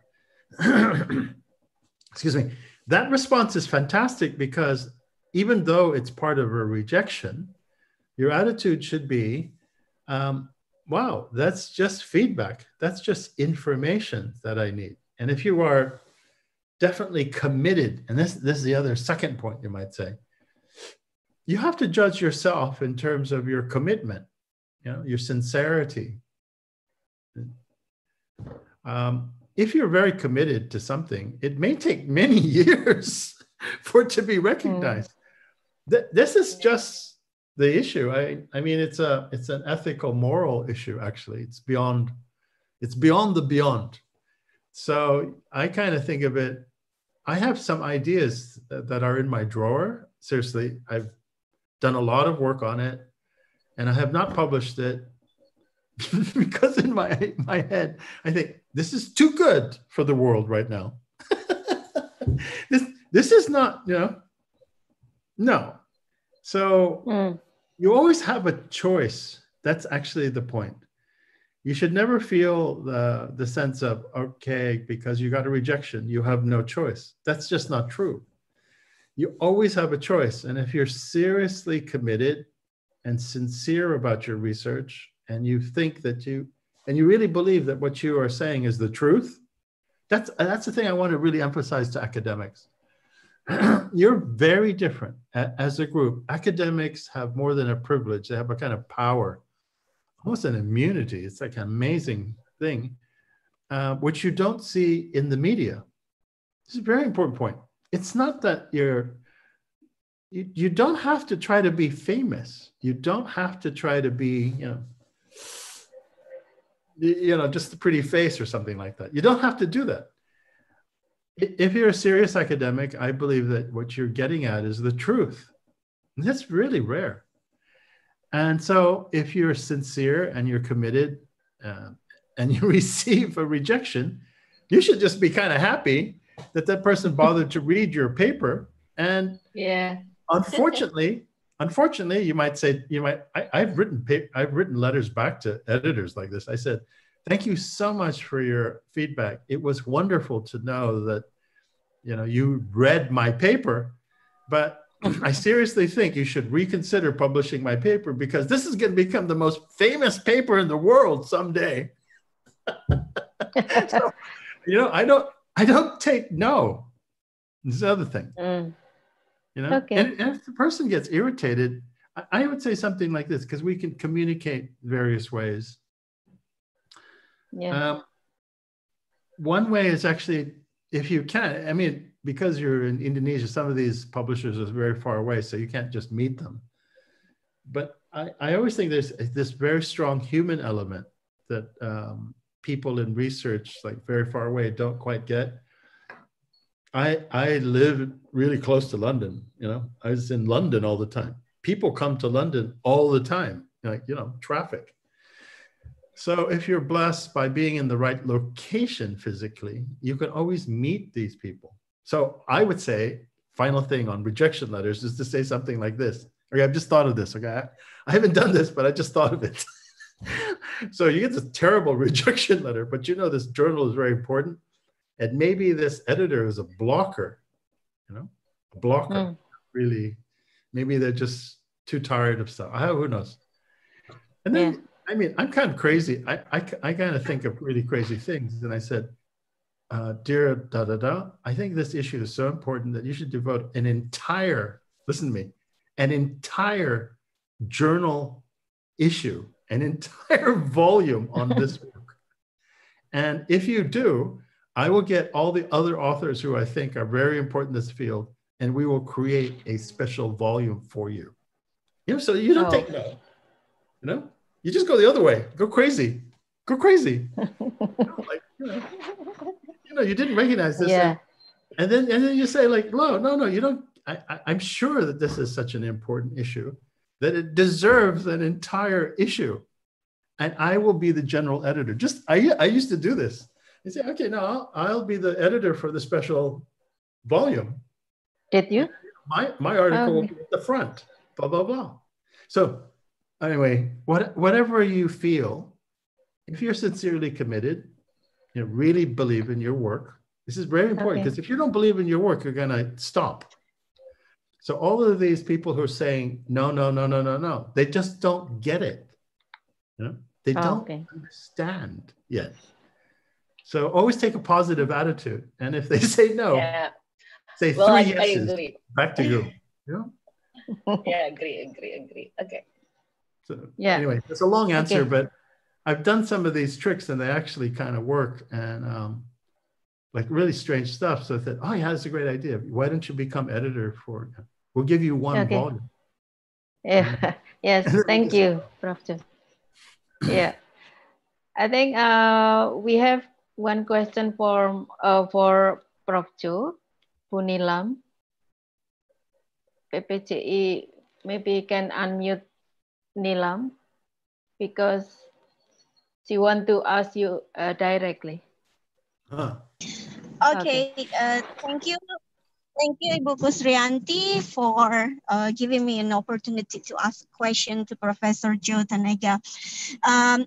Excuse me. That response is fantastic, because even though it's part of a rejection, your attitude should be, wow, that's just feedback. That's just information that I need. And if you are definitely committed, and this is the other second point you might say, you have to judge yourself in terms of your commitment, your sincerity. If you're very committed to something, it may take many years for it to be recognized. This is just the issue. I mean, it's an ethical, moral issue. Actually, it's beyond the beyond. So I kind of think of it. I have some ideas that are in my drawer. Seriously, I've done a lot of work on it, and I have not published it because in my head, I think this is too good for the world right now. This is not, no. So you always have a choice. That's actually the point. You should never feel the sense of, okay, because you got a rejection, you have no choice. That's just not true. You always have a choice. And if you're seriously committed and sincere about your research, and you think that you really believe that what you are saying is the truth, that's the thing I want to really emphasize to academics. You're very different as a group. Academics have more than a privilege. They have a kind of power, almost an immunity. It's like an amazing thing, which you don't see in the media. This is a very important point. It's not that you don't have to try to be famous. You don't have to try to be, just a pretty face or something like that. You don't have to do that. If you're a serious academic, I believe that what you're getting at is the truth. And that's really rare. And so if you're sincere and you're committed and you receive a rejection, you should just be kind of happy that person bothered to read your paper. And unfortunately, you might say, I've written letters back to editors like this. I said, thank you so much for your feedback. It was wonderful to know that, you read my paper, but I seriously think you should reconsider publishing my paper because this is going to become the most famous paper in the world someday. So, I don't take no. This is the other thing. Okay. And if the person gets irritated, I would say something like this, because we can communicate various ways. Yeah. One way is actually, if you can, because you're in Indonesia, some of these publishers are very far away, so you can't just meet them. But I always think there's this very strong human element that people in research, like very far away, don't quite get. I live really close to London. I was in London all the time. People come to London all the time, traffic. So if you're blessed by being in the right location physically, you can always meet these people. So I would say, final thing on rejection letters is to say something like this. Okay, I've just thought of this. Okay, I haven't done this, but I just thought of it. So you get this terrible rejection letter, but this journal is very important. And maybe this editor is a blocker, a blocker. Really, maybe they're just too tired of stuff. Who knows? And then, I'm kind of crazy. I kind of think of really crazy things. And I said, dear da-da-da, I think this issue is so important that you should devote an entire journal issue, an entire volume on this work. And if you do, I will get all the other authors who I think are very important in this field, and we will create a special volume for you. So you don't take no. You just go the other way. Go crazy. Go crazy. You didn't recognize this. Yeah. And then you say no, you don't. I'm sure that this is such an important issue that it deserves an entire issue. And I will be the general editor. I used to do this. I say, okay, no, I'll be the editor for the special volume. Did you? My article will be at the front, blah, blah, blah. So anyway, whatever you feel, if you're sincerely committed, really believe in your work. This is very important because if you don't believe in your work, you're going to stop. So all of these people who are saying, no, they just don't get it. They don't understand yet. So always take a positive attitude. And if they say no, say three yeses, I agree. back to you. Yeah, agree. Okay. So anyway, it's a long answer, but I've done some of these tricks and they actually kind of work, and like really strange stuff. So I thought, oh yeah, that's a great idea. Why don't you become editor for, we'll give you one volume. Yeah. Yes. Thank you, Prof. Chu. Yeah. I think we have one question for Prof. Chu, Bu Nilam. PPJI maybe can unmute Nilam because she want to ask you directly. Okay. Thank you. Thank you, Ibu Kusrianti, for giving me an opportunity to ask a question to Professor Joe Tanega.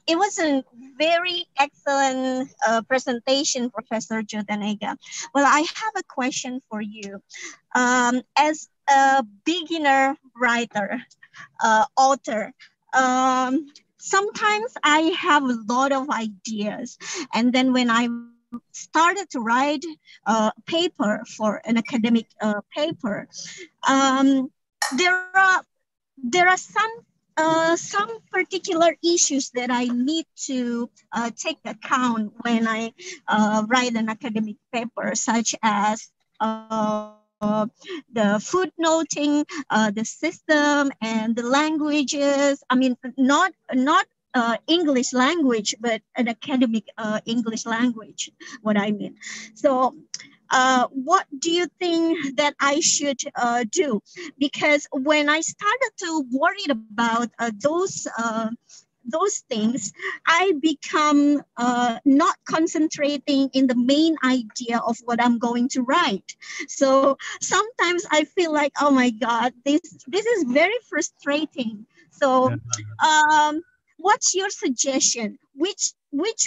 It was a very excellent presentation, Professor Jotanega. Well, I have a question for you. As a beginner writer, author, sometimes I have a lot of ideas. And then when I started to write a paper for an academic paper, there are some particular issues that I need to take account when I write an academic paper, such as the footnoting, the system, and the languages. I mean, not English language, but an academic English language, what I mean. So what do you think that I should do? Because when I started to worry about those things, I become not concentrating in the main idea of what I'm going to write. So sometimes I feel like, oh my God, this is very frustrating. So what's your suggestion? Which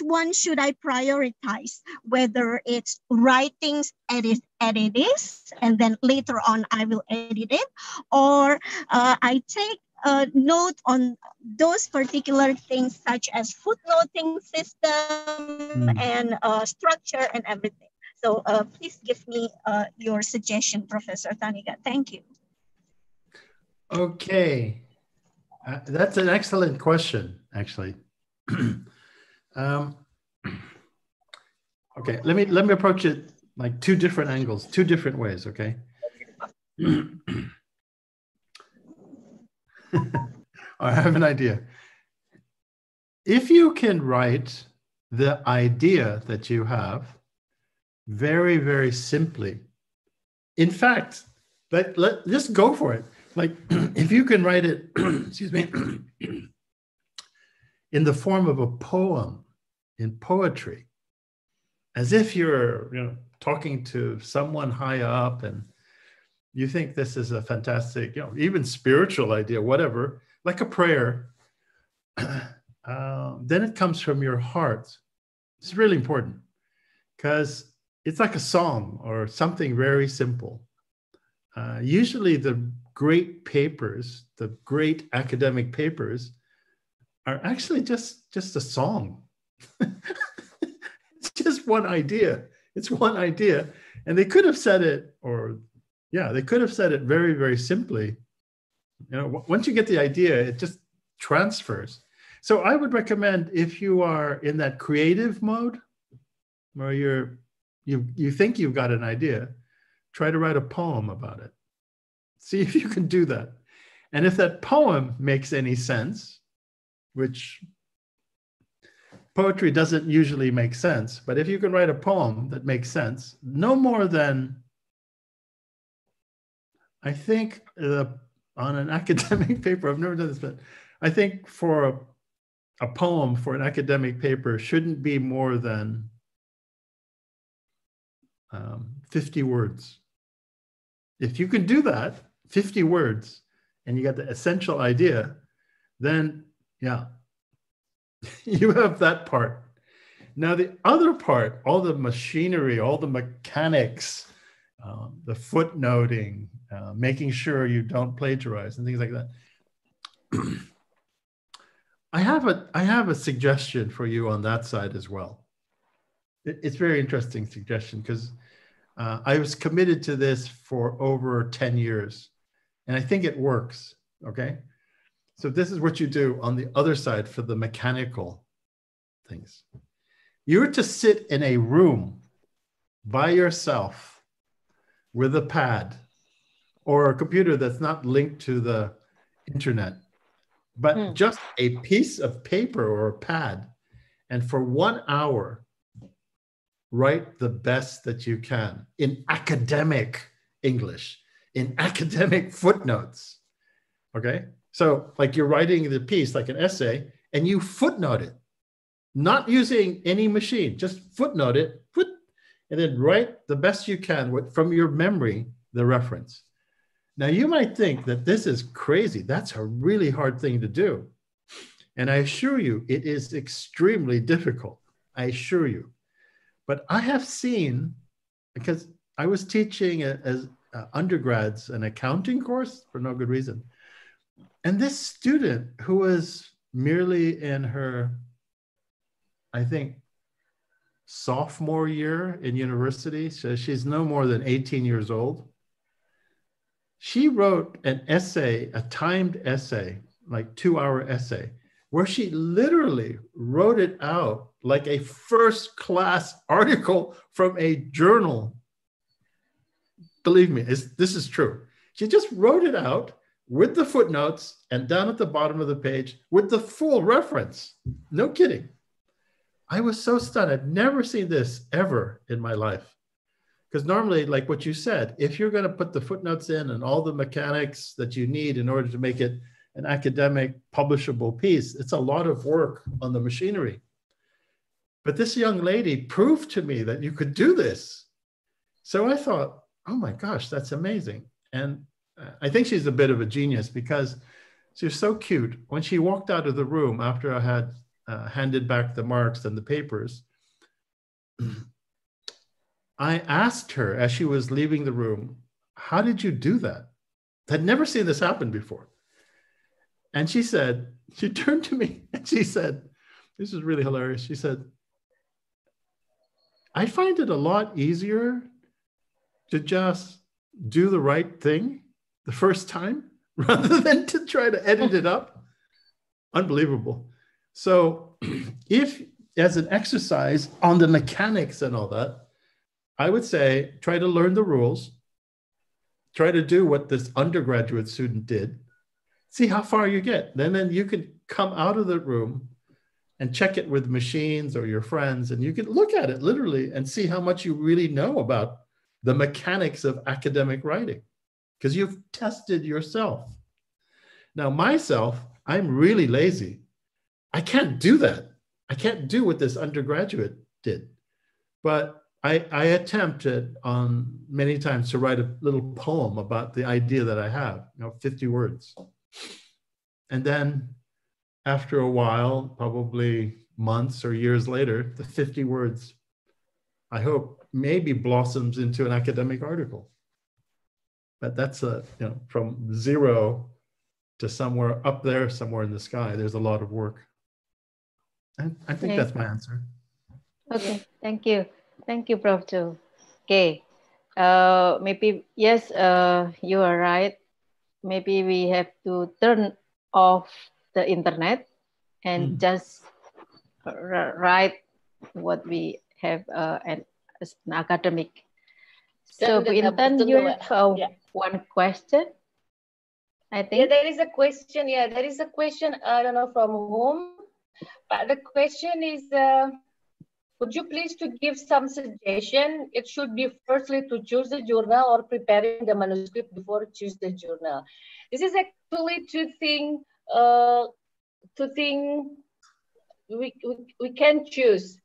one should I prioritize? Whether it's writings, edits, and then later on I will edit it, or I take note on those particular things such as footnoting system and structure and everything. So please give me your suggestion, Professor Taniga. Thank you. Okay, that's an excellent question, actually. Okay, let me approach it like two different angles, two different ways, okay? I have an idea. If you can write the idea that you have very, very simply, in fact, just go for it. Like if you can write it, excuse me, in the form of a poem, in poetry, as if you're talking to someone high up and you think this is a fantastic, even spiritual idea, whatever, like a prayer, then it comes from your heart. It's really important because it's like a song or something very simple. Usually the great papers, the great academic papers are actually just a song. It's just one idea. It's one idea. And they could have said it, they could have said it very, very simply. Once you get the idea, it just transfers. So I would recommend, if you are in that creative mode where you think you've got an idea, try to write a poem about it. See if you can do that. And if that poem makes any sense, which poetry doesn't usually make sense, but if you can write a poem that makes sense, no more than, I think on an academic paper, I've never done this, but I think for a poem for an academic paper shouldn't be more than 50 words. If you can do that, 50 words, and you got the essential idea, then yeah, you have that part. Now the other part, all the machinery, all the mechanics, the footnoting, making sure you don't plagiarize and things like that. I have a suggestion for you on that side as well. It's a very interesting suggestion because I was committed to this for over 10 years and I think it works, okay? So this is what you do on the other side for the mechanical things. You're to sit in a room by yourself with a pad or a computer that's not linked to the internet, but just a piece of paper or a pad. And for 1 hour, write the best that you can in academic English, in academic footnotes, okay? So like you're writing the piece like an essay and you footnote it, not using any machine, just footnote it, and then write the best you can from your memory, the reference. Now you might think that this is crazy. That's a really hard thing to do. And I assure you, it is extremely difficult. I assure you. But I have seen, because I was teaching as undergrads an accounting course for no good reason. And this student who was merely in her, I think, sophomore year in university, so she's no more than 18 years old. She wrote an essay, a timed essay, like 2-hour essay, where she literally wrote it out like a first-class article from a journal. Believe me, this is true. She just wrote it out with the footnotes and down at the bottom of the page with the full reference. No kidding. I was so stunned. I'd never seen this ever in my life. Because normally, like what you said, if you're going to put the footnotes in and all the mechanics that you need in order to make it an academic publishable piece, it's a lot of work on the machinery. But this young lady proved to me that you could do this. So I thought, oh my gosh, that's amazing. And I think she's a bit of a genius because she was so cute. When she walked out of the room after I had handed back the marks and the papers, I asked her as she was leaving the room, how did you do that? I'd never seen this happen before. And she said, she turned to me and she said, this is really hilarious. She said, I find it a lot easier to just do the right thing the first time rather than to try to edit it up. Unbelievable. So if, as an exercise on the mechanics and all that, I would say, try to learn the rules, try to do what this undergraduate student did, see how far you get. Then you can come out of the room and check it with machines or your friends, and you can look at it literally and see how much you really know about the mechanics of academic writing, because you've tested yourself. Now, myself, I'm really lazy. I can't do that. I can't do what this undergraduate did. But I attempted on many times to write a little poem about the idea that I have, 50 words. And then after a while, probably months or years later, the 50 words, I hope, maybe blossoms into an academic article. But that's from zero to somewhere up there, somewhere in the sky. There's a lot of work. And I think that's my answer. Okay, thank you. Thank you, Prof. Joe. Okay, maybe, yes, you are right. Maybe we have to turn off the internet and just write what we have as an academic. So, Bu Intan, you have one question, I think. Yeah, there is a question. Yeah, there is a question. I don't know from whom, but the question is, would you please to give some suggestion? It should be firstly to choose the journal or preparing the manuscript before choose the journal. This is actually two things we can choose.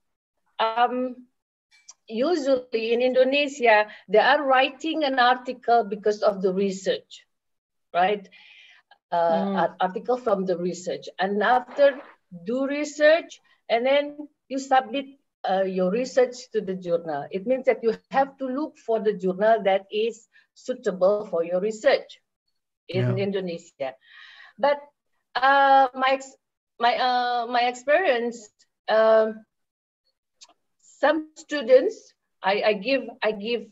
Usually in Indonesia, they are writing an article because of the research, right? An article from the research. And after do research, and then you submit your research to the journal. It means that you have to look for the journal that is suitable for your research in Indonesia. But my experience, some students, I give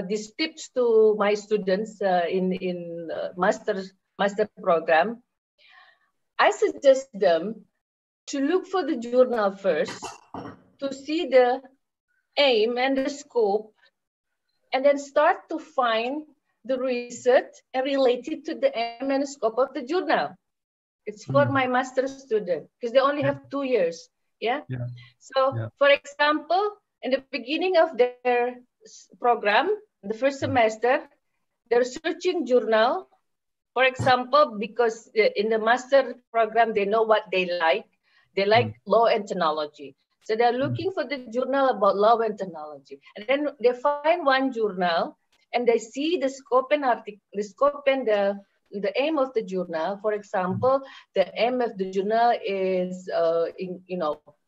these tips to my students in master program. I suggest them to look for the journal first, to see the aim and the scope, and then start to find the research and relate it to the aim and scope of the journal. It's for my master student because they only have 2 years. So, for example, in the beginning of their program, the first semester, they're searching journal. For example, because in the master program, they know what they like. They like law and technology. So they're looking for the journal about law and technology. And then they find one journal and they see the scope and the the aim of the journal. For example, the aim of the journal is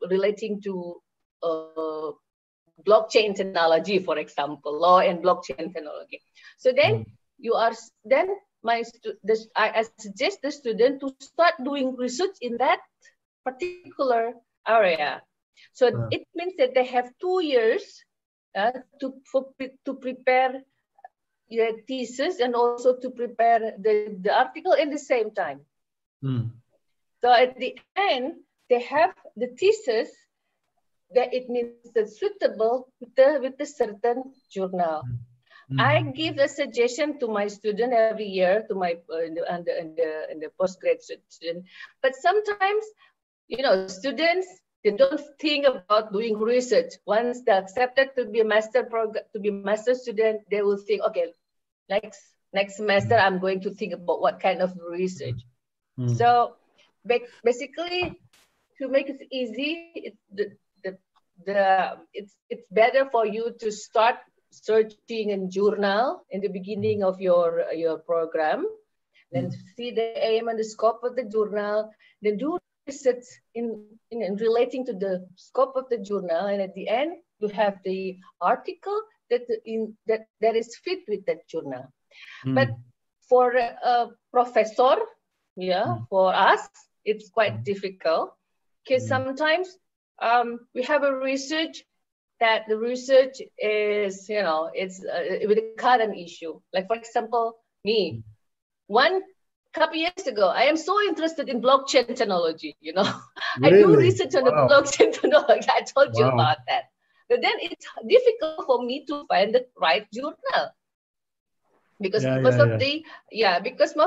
relating to blockchain technology, for example, law and blockchain technology. So then I suggest the student to start doing research in that particular area. So it means that they have 2 years to prepare your thesis and also to prepare the article at the same time. So at the end, they have the thesis that it means that's suitable with the certain journal. I give a suggestion to my student every year, to my in the postgraduate student. But sometimes, students, they don't think about doing research. Once they're accepted to be a master student, they will think, okay, next semester I'm going to think about what kind of research. So basically, to make it easy, it's better for you to start searching in journal in the beginning of your program, then see the aim and the scope of the journal, then do research in relating to the scope of the journal, and at the end you have the article that is fit with that journal. But for a professor, for us, it's quite difficult because sometimes we have a research that the research is, it's with a current issue. Like, for example, me, one couple years ago, I am so interested in blockchain technology, Really? I do research on the blockchain technology. I told you about that. But then it's difficult for me to find the right journal. Because most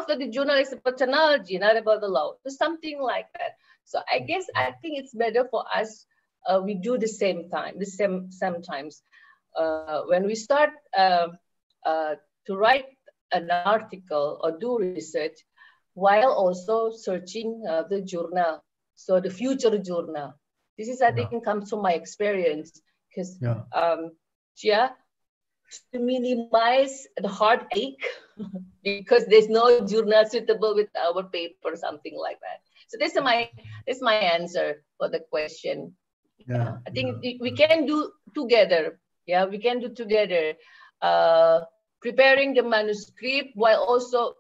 of the journal is about technology, not about the law. So something like that. So I think it's better for us. We do the same sometimes. When we start to write an article or do research, while also searching the journal, so the future journal. This is, I think, comes from my experience, because to minimize the heartache because there's no journal suitable with our paper, something like that. So that's my answer for the question. I think we can do together. Yeah, we can do together. Preparing the manuscript while also,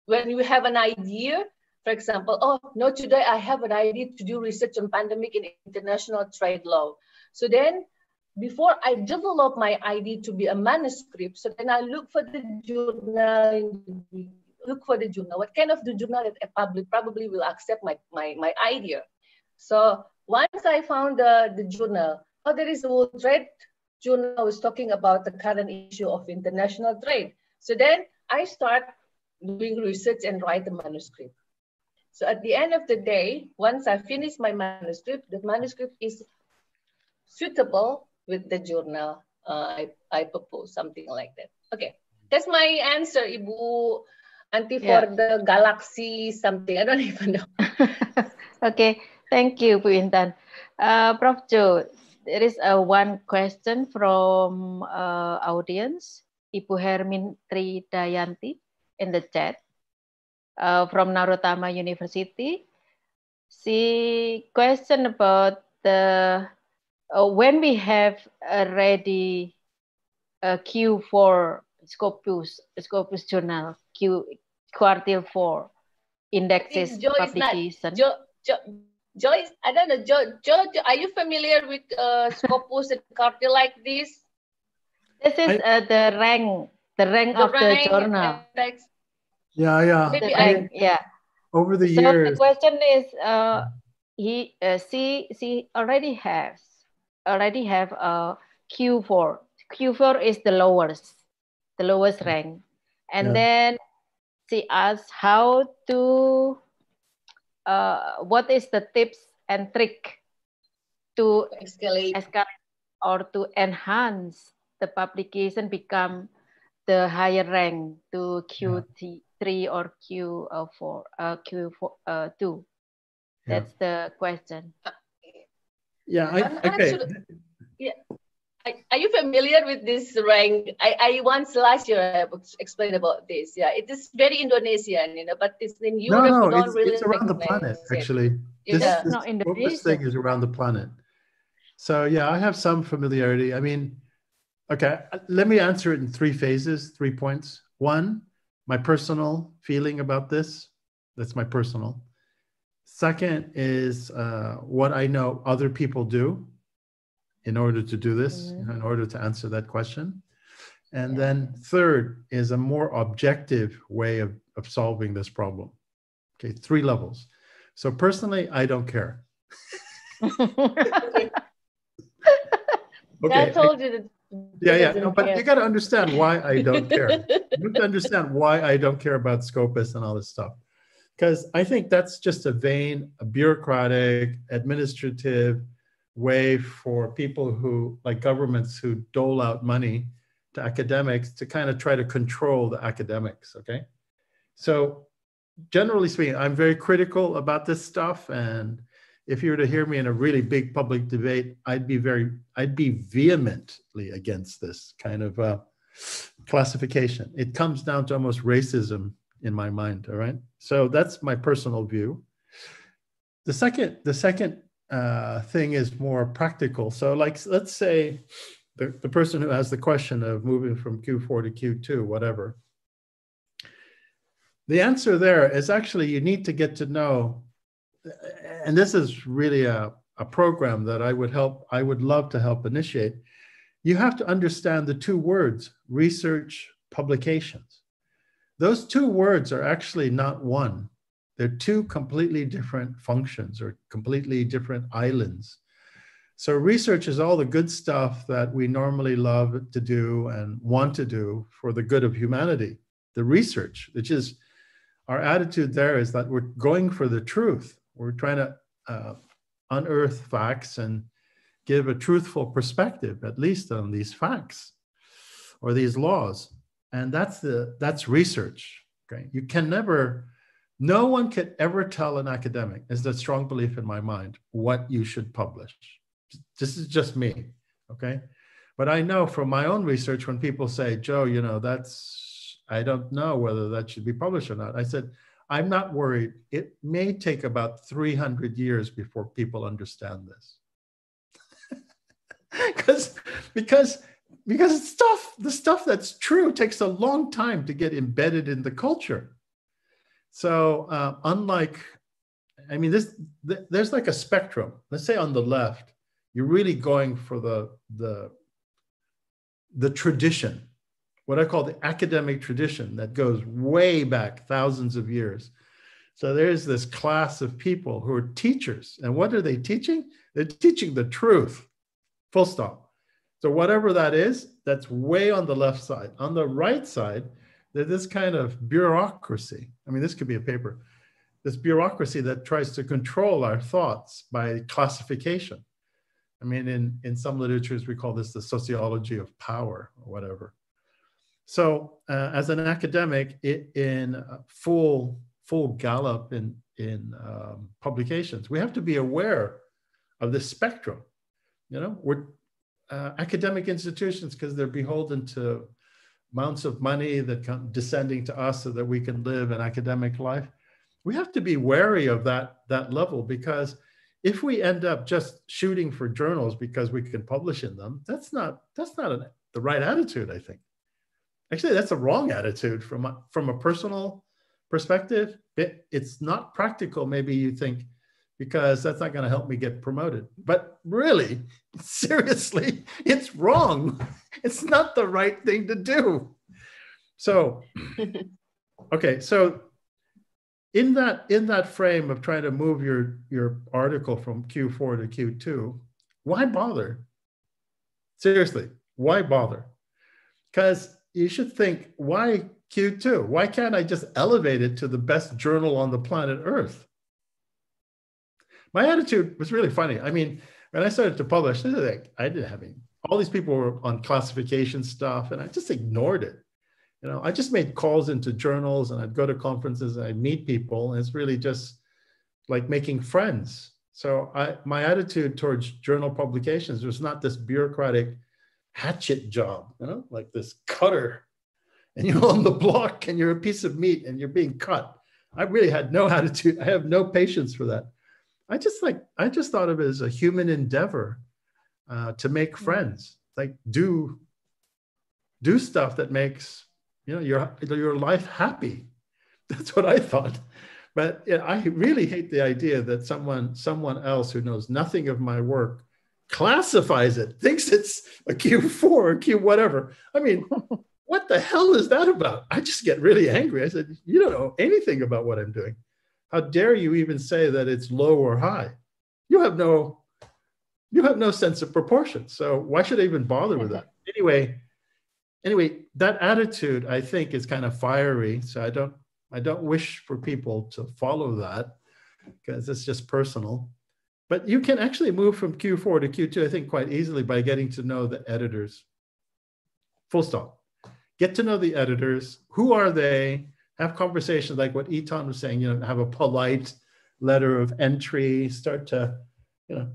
when you have an idea, for example, today I have an idea to do research on pandemic and international trade law. So then, before I develop my idea to be a manuscript, so then I look for the journal. What kind of the journal that I publish probably will accept my idea. So once I found the journal, there is a World Trade Journal was talking about the current issue of international trade. So then I start doing research and write the manuscript. So at the end of the day, once I finish my manuscript, the manuscript is suitable with the journal I propose, something like that. Okay, that's my answer, Ibu Anti, for the galaxy something. I don't even know. Okay, thank you, Bu Intan. Prof. Jo, there is one question from audience, Ibu Hermin Tridayanti in the chat from Narotama University. She questioned about the when we have already a Q4 Scopus Journal, quartile 4 indexes publication. Joyce, I don't know, Jo, are you familiar with Scopus and quartile like this? This is the rank of the journal. Over the years. So the question is, she already have a Q4. Q4 is the lowest rank, and then she asked how to what is the tips and trick to escalate or to enhance the publication become the higher rank to Q3 or Q2. That's the question. Okay. Are you familiar with this rank? I once last year I explained about this. Yeah, it is very Indonesian, you know, but it's in Europe. No, We don't really it's around the planet, recognize it. actually. Yeah. This not Scopus Indonesia. thing is around the planet. So yeah, I have some familiarity. I mean, okay, let me answer it in 3 phases, 3 points. 1, my personal feeling about this. That's my personal. Second is what I know other people do in order to do this, in order to answer that question. And then third is a more objective way of solving this problem. Okay, 3 levels. So personally, I don't care. Okay. I told you that. Yeah. No, but you got to understand why I don't care. You have to understand why I don't care about Scopus and all this stuff. Because I think that's just a vain, a bureaucratic, administrative way for people who, like governments who dole out money to academics to kind of try to control the academics, okay? So generally speaking, I'm very critical about this stuff. And if you were to hear me in a really big public debate, I'd be vehemently against this kind of classification. It comes down to almost racism in my mind, all right? So that's my personal view. The second thing is more practical. So like, let's say the person who has the question of moving from Q4 to Q2, whatever. The answer there is actually you need to get to know, and this is really a program that I would love to help initiate. You have to understand the 2 words, research, publications. Those 2 words are actually not one. They're 2 completely different functions or completely different islands. So research is all the good stuff that we normally love to do and want to do for the good of humanity. The research, which is our attitude there, is that we're going for the truth. We're trying to unearth facts and give a truthful perspective, at least on these facts or these laws. And that's research. Okay, you can never, no one could ever tell an academic, is a strong belief in my mind, what you should publish. This is just me, okay? But I know from my own research, when people say, Joe, you know, I don't know whether that should be published or not. I said, I'm not worried. It may take about 300 years before people understand this. because the stuff that's true takes a long time to get embedded in the culture. So unlike, I mean, there's like a spectrum. Let's say on the left, you're really going for the tradition, what I call the academic tradition that goes way back thousands of years. So there's this class of people who are teachers. And what are they teaching? They're teaching the truth, full stop. So whatever that is, that's way on the left side. On the right side, there's this kind of bureaucracy. I mean, this could be a paper. This bureaucracy that tries to control our thoughts by classification. I mean, in some literatures, we call this the sociology of power or whatever. So as an academic, in full gallop in publications, we have to be aware of this spectrum. You know, we're academic institutions, because they're beholden to amounts of money that come descending to us so that we can live an academic life. We have to be wary of that level, because if we end up just shooting for journals because we can publish in them, that's not the right attitude, I think. Actually, that's a wrong attitude from a personal perspective. It's not practical, maybe you think, because that's not going to help me get promoted. But really, seriously, it's wrong. It's not the right thing to do. So, okay, so in that frame of trying to move your article from Q4 to Q2, why bother? Seriously, why bother? Because you should think, why Q2? Why can't I just elevate it to the best journal on the planet Earth? My attitude was really funny. I mean, when I started to publish, I didn't have any, all these people were on classification stuff, and I just ignored it. You know, I just made calls into journals, and I'd go to conferences and I'd meet people, and it's really just like making friends. So my attitude towards journal publications was not this bureaucratic hatchet job, you know, like this cutter, and you're on the block and you're a piece of meat and you're being cut. I really had no attitude. I have no patience for that. I just thought of it as a human endeavor to make friends, like do stuff that makes, you know, your life happy. That's what I thought. But yeah, I really hate the idea that someone else who knows nothing of my work classifies it, thinks it's a Q4 or Q whatever. I mean, what the hell is that about? I just get really angry. I said, you don't know anything about what I'm doing. How dare you even say that it's low or high? You have no sense of proportion. So why should I even bother with that? Anyway, that attitude, I think, is kind of fiery. So I don't wish for people to follow that because it's just personal. But you can actually move from Q4 to Q2, I think, quite easily by getting to know the editors. Full stop. Get to know the editors. Who are they? Have conversations like what Etan was saying, you know, have a polite letter of entry, start to, you know,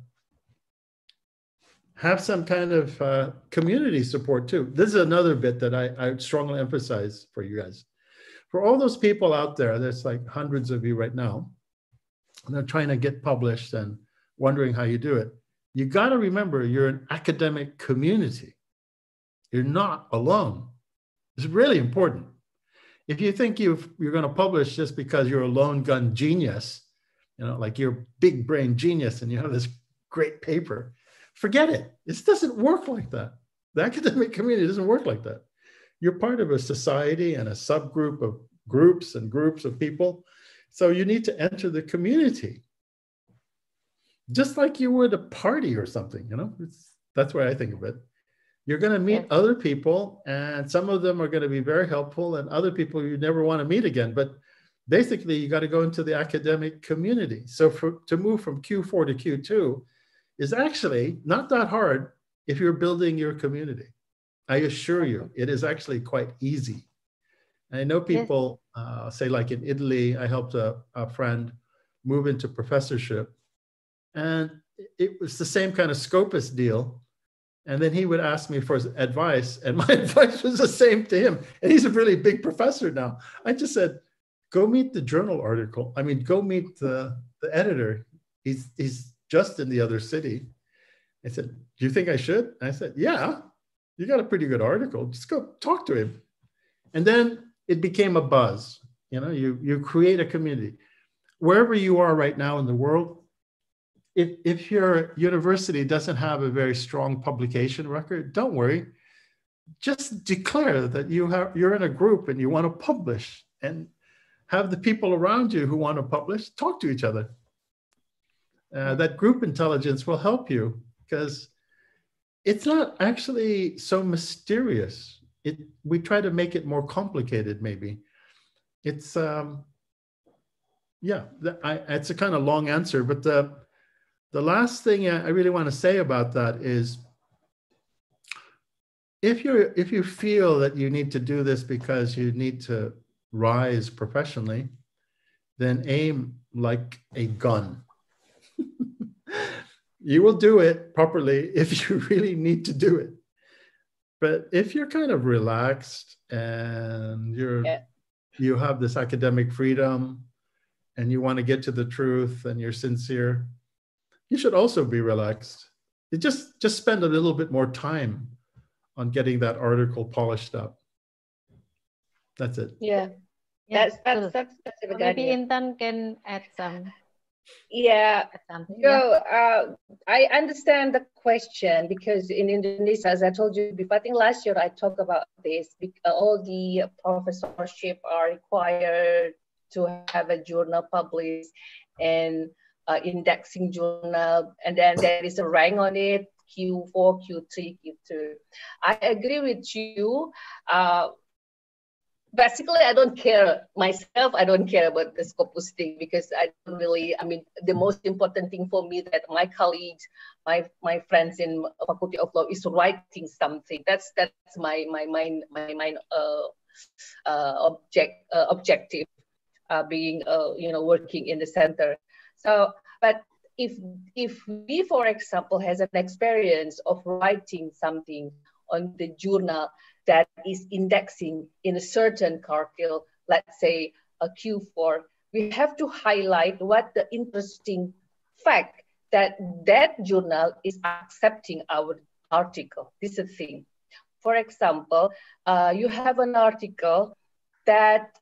have some kind of community support too. This is another bit that I strongly emphasize for you guys. For all those people out there, there's like hundreds of you right now, and they're trying to get published and wondering how you do it. You got to remember you're an academic community. You're not alone. It's really important. If you think you're going to publish just because you're a lone gun genius, you know, like you're a big brain genius and you have this great paper, forget it. It doesn't work like that. The academic community doesn't work like that. You're part of a society and a subgroup of groups and groups of people. So you need to enter the community. Just like you would a party or something, you know, that's why I think of it. You're going to meet other people, and some of them are going to be very helpful, and other people you never want to meet again. But basically, you got to go into the academic community. So to move from Q4 to Q2 is actually not that hard if you're building your community. I assure you, it is actually quite easy. And I know people say, like in Italy, I helped a friend move into professorship. And it was the same kind of Scopus deal. And then he would ask me for his advice, and my advice was the same to him. And he's a really big professor now. I just said, go meet the journal article. I mean, go meet the editor. He's just in the other city. I said, do you think I should? And I said, yeah, you got a pretty good article. Just go talk to him. And then it became a buzz. You know, you create a community. Wherever you are right now in the world, if your university doesn't have a very strong publication record, don't worry. Just declare that you're in a group and you want to publish, and have the people around you who want to publish talk to each other. That group intelligence will help you because it's not actually so mysterious. We try to make it more complicated, maybe. It's, it's a kind of long answer, but the last thing I really want to say about that is, if you feel that you need to do this because you need to rise professionally, then aim like a gun. You will do it properly if you really need to do it. But if you're kind of relaxed and you have this academic freedom and you want to get to the truth and you're sincere, you should also be relaxed. You just spend a little bit more time on getting that article polished up. That's it. Yeah. That's maybe Intan can add some. Yeah. So I understand the question, because in Indonesia, as I told you before, I think last year I talked about this. All the professorship are required to have a journal published and indexing journal, and then there is a rank on it, Q4, Q3, Q2. I agree with you. Basically, I don't care myself. I don't care about the Scopus thing, because I don't really, I mean, the most important thing for me that my colleagues, my friends in Faculty of Law is writing something. That's my objective, being working in the center. So, but if we, for example, has an experience of writing something on the journal that is indexing in a certain quartile, let's say a Q4, we have to highlight what the interesting fact that that journal is accepting our article. This is a thing. For example, you have an article that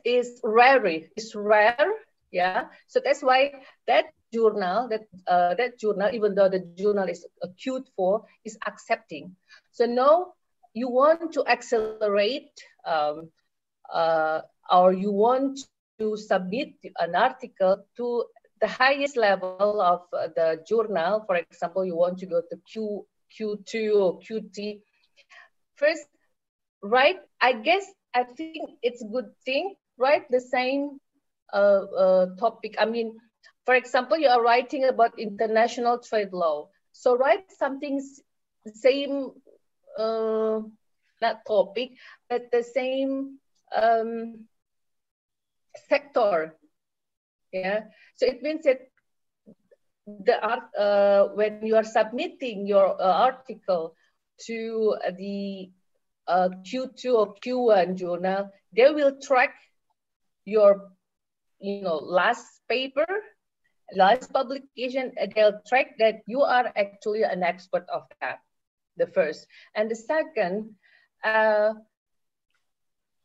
is rare, yeah. So that's why that journal, even though the journal is acute for, is accepting. So now you want to accelerate, or you want to submit an article to the highest level of the journal. For example, you want to go to Q2 or QT. First, right? I think it's a good thing, right? The same topic. I mean, for example, you are writing about international trade law. So write something same, not topic, but the same sector. Yeah. So it means that when you are submitting your article to the Q2 or Q1 journal, they will track your, last paper, last publication, and they'll track that you are actually an expert of that, the first. And the second,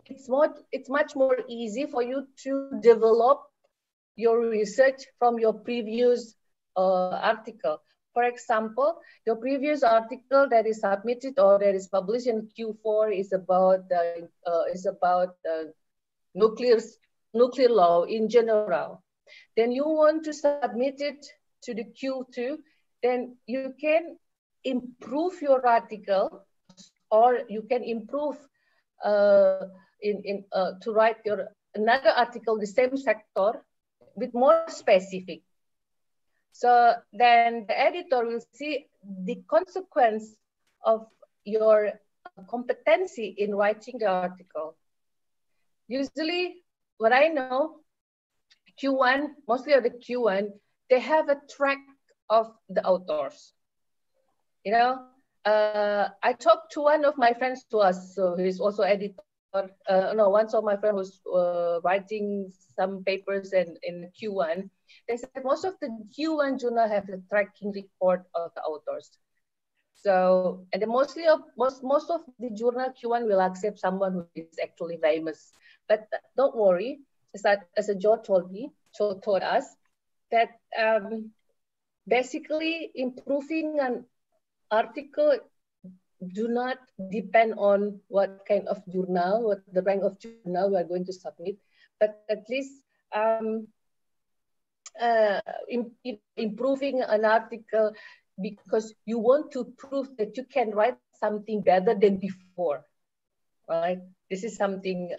it's much more easy for you to develop your research from your previous article. For example, your previous article that is submitted or that is published in Q4 is about nuclear law in general. Then you want to submit it to the Q2, then you can improve your article, or you can improve to write another article, the same sector, with more specific. So then the editor will see the consequence of your competency in writing the article. Usually, what I know, Q1, mostly of the Q1, they have a track of the authors. I talked to one of my friends so he's also editor. One of my friends who's writing some papers in Q1. They said most of the Q1 journal have a tracking record of the authors. So, and most of the journal Q1 will accept someone who is actually famous. But don't worry, as Joe told us, that basically improving an article do not depend on what kind of journal, what the rank of journal we are going to submit, but at least improving an article because you want to prove that you can write something better than before, right? This is something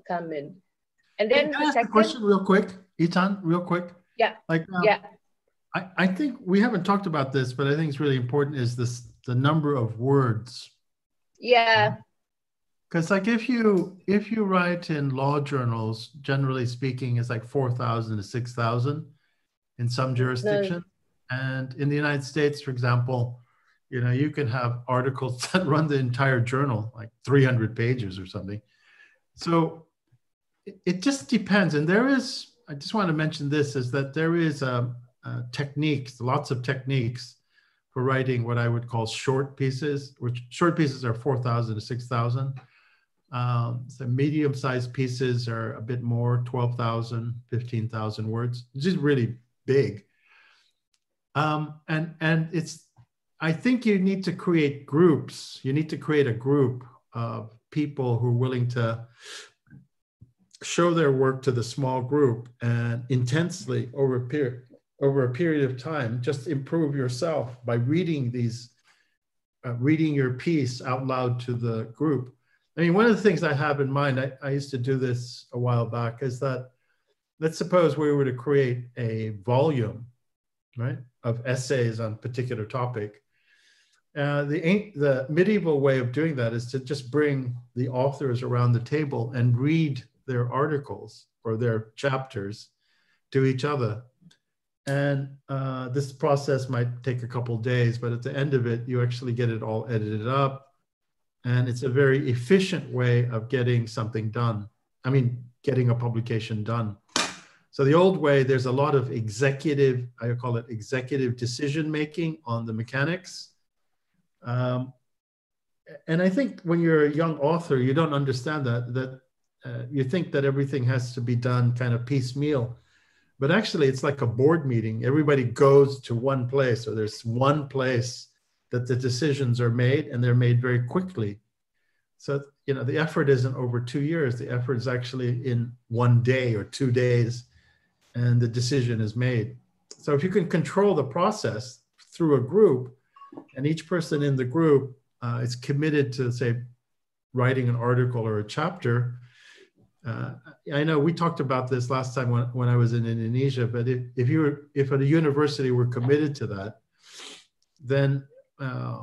common. And then can I ask a question real quick, Itan, real quick? Yeah. Yeah. I think we haven't talked about this, but I think it's really important is the number of words. Yeah. Because like if you write in law journals, generally speaking, it's like 4,000 to 6,000 in some jurisdictions. No. And in the United States, for example, you can have articles that run the entire journal, like 300 pages or something. So it just depends. And I just want to mention this, is that there is techniques, lots of techniques for writing what I would call short pieces, which short pieces are 4,000 to 6,000. So medium-sized pieces are a bit more, 12,000, 15,000 words, which is really big. And I think you need to create groups. You need to create a group of people who are willing to show their work to the small group and intensely over a period of time, just improve yourself by reading reading your piece out loud to the group. I mean, one of the things I have in mind, I used to do this a while back, is that let's suppose we were to create a volume, right, of essays on a particular topic. The medieval way of doing that is to just bring the authors around the table and read their articles or their chapters to each other. And this process might take a couple days, but at the end of it, you actually get it all edited up. And it's a very efficient way of getting something done. I mean, getting a publication done. So the old way, there's a lot of executive, I call it executive decision-making on the mechanics. And I think when you're a young author, you don't understand that you think that everything has to be done kind of piecemeal. But actually, it's like a board meeting. Everybody goes to one place, or there's one place that the decisions are made, and they're made very quickly. So, you know, the effort isn't over 2 years. The effort is actually in 1 day or 2 days, and the decision is made. So if you can control the process through a group, and each person in the group is committed to, say, writing an article or a chapter. I know we talked about this last time when I was in Indonesia, but if a university were committed to that, then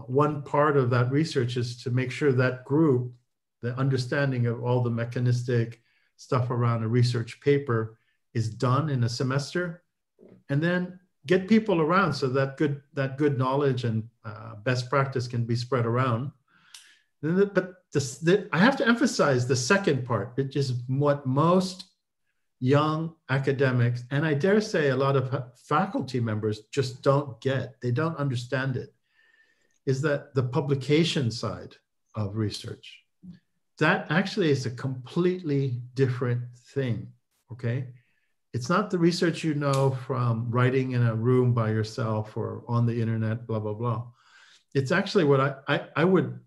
one part of that research is to make sure that group, the understanding of all the mechanistic stuff around a research paper is done in a semester, and then get people around so that good knowledge and best practice can be spread around. But I have to emphasize the second part, which is what most young academics, and I dare say a lot of faculty members just don't get, they don't understand it, is that the publication side of research, that actually is a completely different thing, okay? It's not the research you know from writing in a room by yourself or on the internet, blah, blah, blah. It's actually what I would,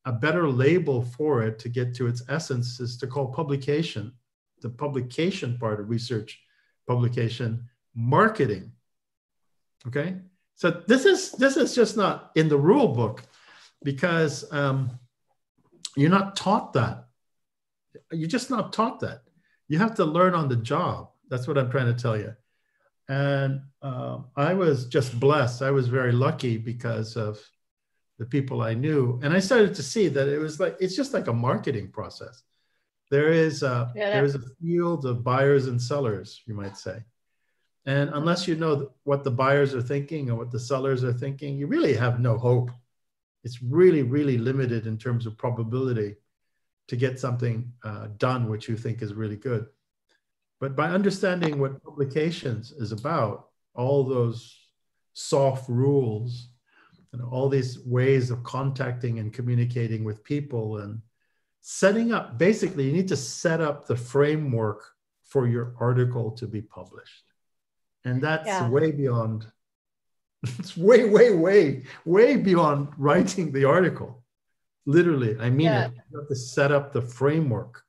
a better label for it to get to its essence is to call publication, the publication part of research publication, marketing, okay? So this is just not in the rule book, because you're not taught that. You're just not taught that. You have to learn on the job. That's what I'm trying to tell you. And I was just blessed. I was very lucky because of the people I knew. And I started to see that it was like, it's just like a marketing process. There is a field of buyers and sellers, you might say. And unless you know what the buyers are thinking and what the sellers are thinking, you really have no hope. It's really, really limited in terms of probability to get something done which you think is really good. But by understanding what publications is about, all those soft rules, and all these ways of contacting and communicating with people and setting up, basically you need to set up the framework for your article to be published. And that's way beyond, it's way beyond writing the article. Literally, I mean it. You have to set up the framework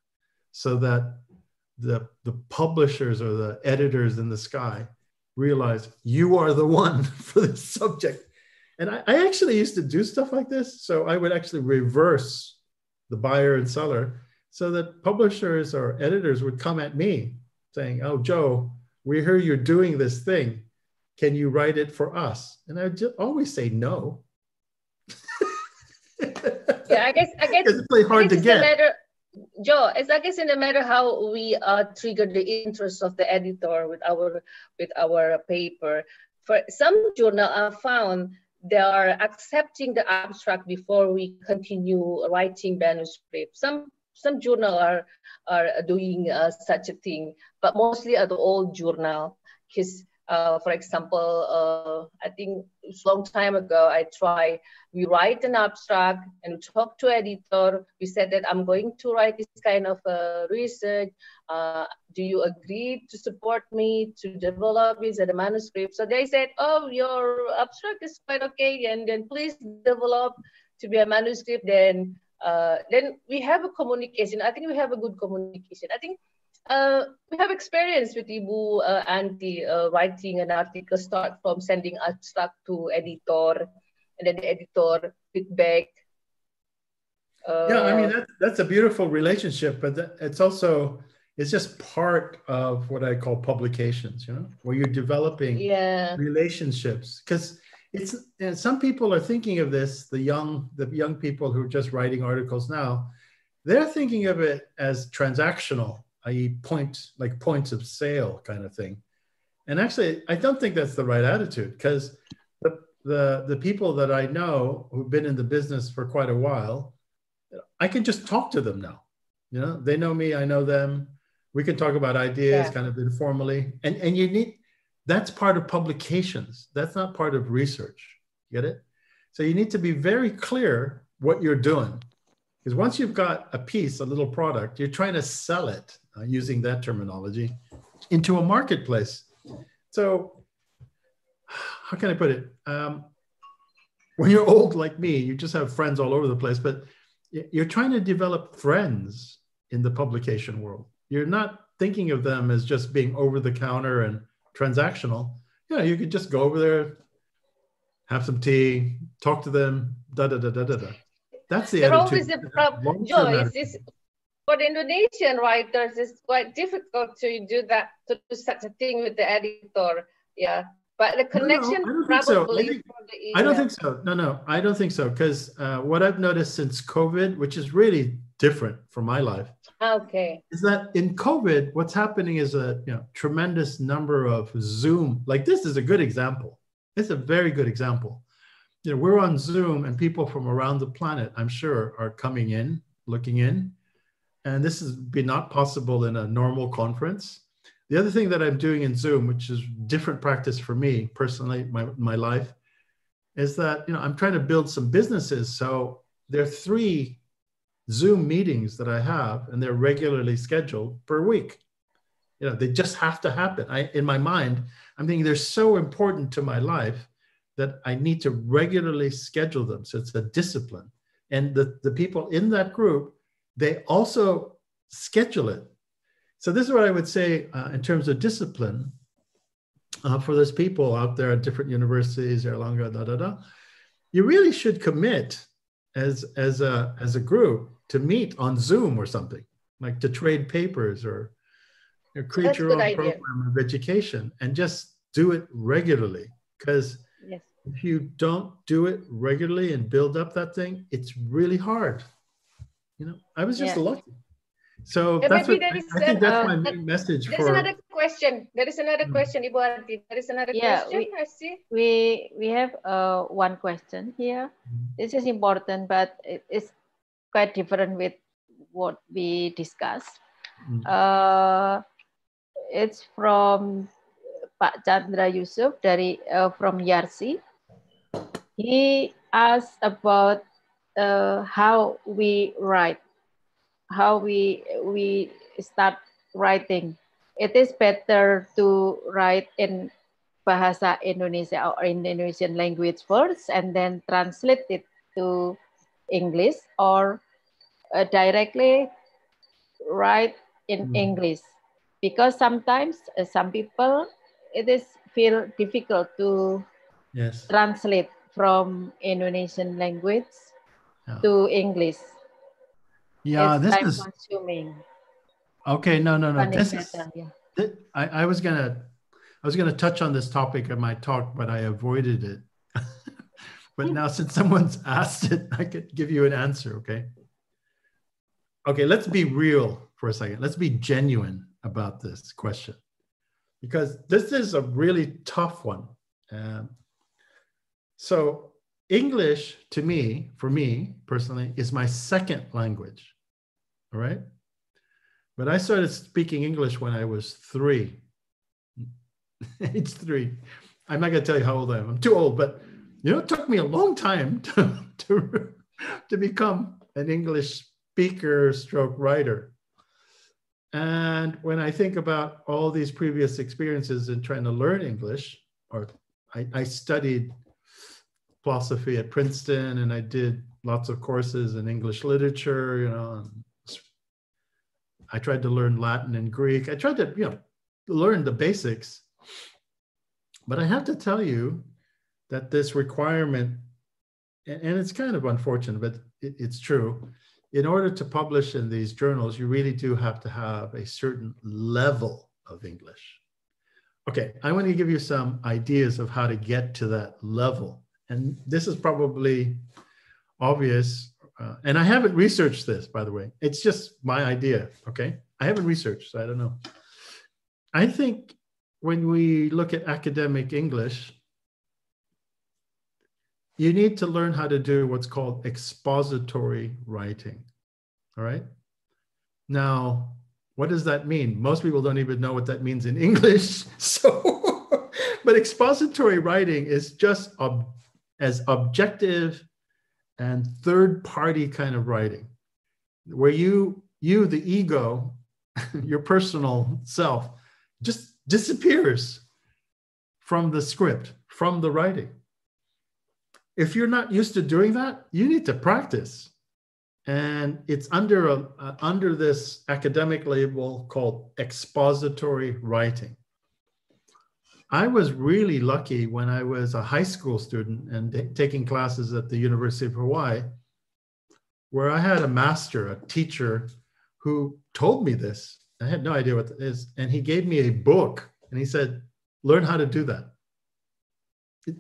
so that the publishers or the editors in the sky realize you are the one for the subject. And I actually used to do stuff like this. So I would actually reverse the buyer and seller so that publishers or editors would come at me saying, oh, Joe, we hear you're doing this thing. Can you write it for us? And I would just always say no. Yeah, I guess it's really hard to get. Joe, it's I guess in the matter how we trigger the interest of the editor with our paper. For some journal, I found they are accepting the abstract before we continue writing manuscript. Some journal are doing such a thing, but mostly at the old journal. Because, for example, I think it's a long time ago, we write an abstract and we talk to editor. We said that I'm going to write this kind of research. Do you agree to support me to develop this as a manuscript? So they said, oh, your abstract is quite okay, and then please develop to be a manuscript. Then we have a communication. I think we have a good communication. I think we have experience with Ibu Anti writing an article, start from sending abstract to editor, and then the editor feedback. Yeah, I mean, that's a beautiful relationship, but it's just part of what I call publications, you know, where you're developing relationships. Because and some people are thinking of this, the young people who are just writing articles now, they're thinking of it as transactional, i.e. points of sale kind of thing. And actually, I don't think that's the right attitude, because the people that I know who've been in the business for quite a while, I can just talk to them now. You know, they know me, I know them. We can talk about ideas kind of informally. And you need, that's part of publications. That's not part of research. Get it? So you need to be very clear what you're doing. Because once you've got a piece, a little product, you're trying to sell it, using that terminology, into a marketplace. So how can I put it? When you're old like me, you just have friends all over the place, but you're trying to develop friends in the publication world. You're not thinking of them as just being over the counter and transactional. You know, you could just go over there, have some tea, talk to them, da-da-da-da-da-da. That's the There attitude. always a problem, Joe, is for the Indonesian writers, it's quite difficult to do that, to do such a thing with the editor. Yeah. But the connection probably. I don't think so. No, I don't think so. Because what I've noticed since COVID, which is really different from my life, is that in COVID, what's happening is a tremendous number of Zoom. Like, this is a good example. It's a very good example. You know, we're on Zoom, and people from around the planet, I'm sure, are coming in, looking in, and this has been not possible in a normal conference. The other thing that I'm doing in Zoom, which is different practice for me personally, my life, is that I'm trying to build some businesses. So there are 3 Zoom meetings that I have, and they're regularly scheduled per week. They just have to happen. In my mind, I'm thinking they're so important to my life that I need to regularly schedule them. So it's a discipline. And the people in that group, they also schedule it. So this is what I would say in terms of discipline for those people out there at different universities, Airlangga, you really should commit as a group to meet on Zoom or something, like to trade papers or create your own program of education, and just do it regularly. Because if you don't do it regularly and build up that thing, it's really hard. I was just lucky. So that's what, I think that's my main message. There's another question. There is another question, Ibu Arti. There is another question, I see. We have one question here. This is important, but it's quite different with what we discussed. It's from Pak Chandra Yusuf from Yarsi. He asked about how we write, how we start writing. It is better to write in Bahasa Indonesia or Indonesian language first and then translate it to English, or directly write in English. Because sometimes some people, it is feel difficult to translate from Indonesian language to English. Yeah, it's this time is consuming. Okay, no. This is, I was gonna touch on this topic in my talk, but I avoided it. But now, since someone's asked it, I could give you an answer. Okay, let's be real for a second. Let's be genuine about this question, because this is a really tough one. So English, to me, for me personally, is my second language. All right. But I started speaking English when I was 3. Age 3. I'm not going to tell you how old I am. I'm too old, but it took me a long time to become an English speaker stroke writer. And when I think about all these previous experiences in trying to learn English, or I studied philosophy at Princeton, and I did lots of courses in English literature, and I tried to learn Latin and Greek. I tried to, learn the basics. But I have to tell you that this requirement, and it's kind of unfortunate, but it's true, in order to publish in these journals, you really do have to have a certain level of English. Okay, I want to give you some ideas of how to get to that level. And this is probably obvious. And I haven't researched this, by the way. It's just my idea, okay? I haven't researched, so I don't know. I think when we look at academic English, you need to learn how to do what's called expository writing. All right. Now, what does that mean? Most people don't even know what that means in English. So, but expository writing is just as objective and third-party kind of writing, where you, the ego, your personal self, just disappears from the script, from the writing. If you're not used to doing that, you need to practice. And it's under this academic label called expository writing. I was really lucky when I was a high school student and taking classes at the University of Hawaii, where I had a master, a teacher, who told me this. I had no idea what it is. And he gave me a book and he said, learn how to do that.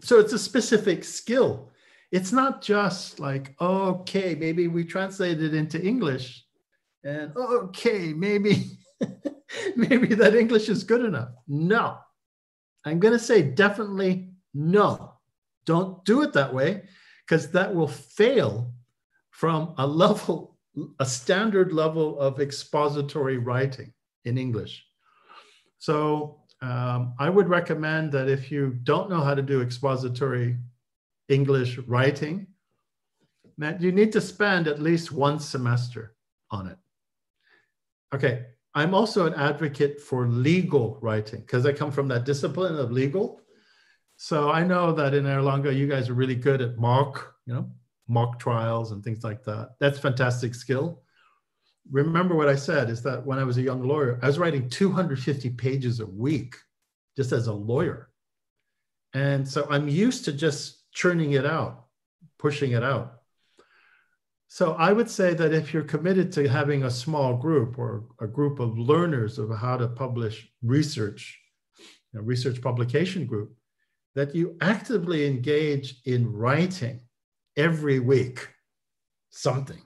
So it's a specific skill. It's not just like, okay, maybe we translate it into English and okay, maybe, maybe that English is good enough. No, I'm going to say definitely no. Don't do it that way, because that will fail from a standard level of expository writing in English. So I would recommend that if you don't know how to do expository English writing, that you need to spend at least one semester on it. Okay, I'm also an advocate for legal writing because I come from that discipline of legal. So I know that in Airlangga, you guys are really good at mock trials and things like that. That's fantastic skill. Remember what I said is that when I was a young lawyer, I was writing 250 pages a week just as a lawyer. And so I'm used to just churning it out, pushing it out. So I would say that if you're committed to having a small group or a group of learners of how to publish research, a research publication group, that you actively engage in writing every week something,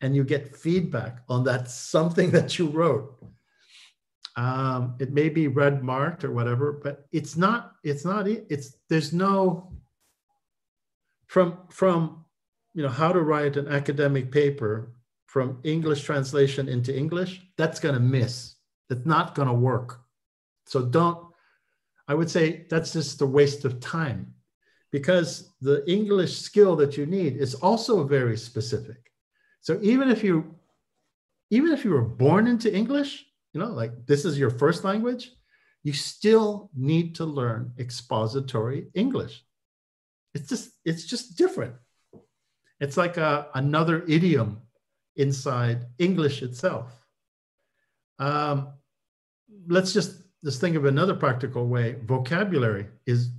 and you get feedback on that something that you wrote. It may be red marked or whatever, but there's no, from how to write an academic paper from English translation into English, that's going to miss. It's not going to work. So I would say that's just a waste of time, because the English skill that you need is also very specific. So even if you were born into English, like this is your first language, you still need to learn expository English. It's just different. It's like another idiom inside English itself. Let's just think of another practical way. Vocabulary is,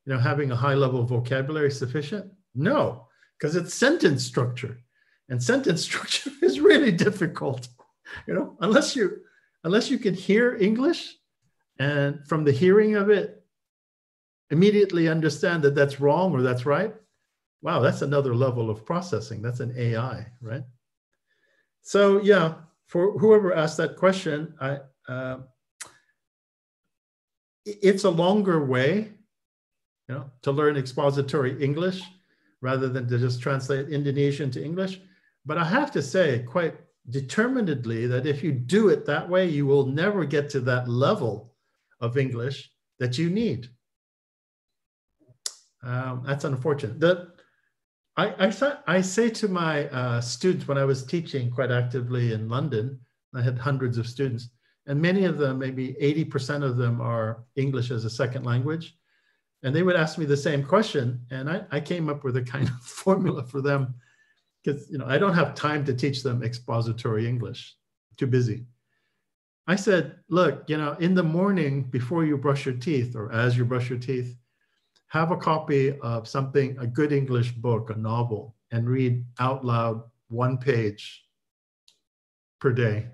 having a high level of vocabulary sufficient? No, because it's sentence structure, and sentence structure is really difficult. Unless you can hear English, and from the hearing of it, immediately understand that that's wrong or that's right. Wow, that's another level of processing. That's an AI, right? So yeah, for whoever asked that question, it's a longer way, to learn expository English rather than to just translate Indonesian to English. But I have to say quite determinedly that if you do it that way, you will never get to that level of English that you need. That's unfortunate. I say to my students when I was teaching quite actively in London, I had hundreds of students, and many of them, maybe 80% of them, are English as a second language. And they would ask me the same question, and I came up with a kind of formula for them, because I don't have time to teach them expository English, too busy. I said, look, in the morning before you brush your teeth, or as you brush your teeth, have a copy of a good English book, a novel, and read out loud 1 page per day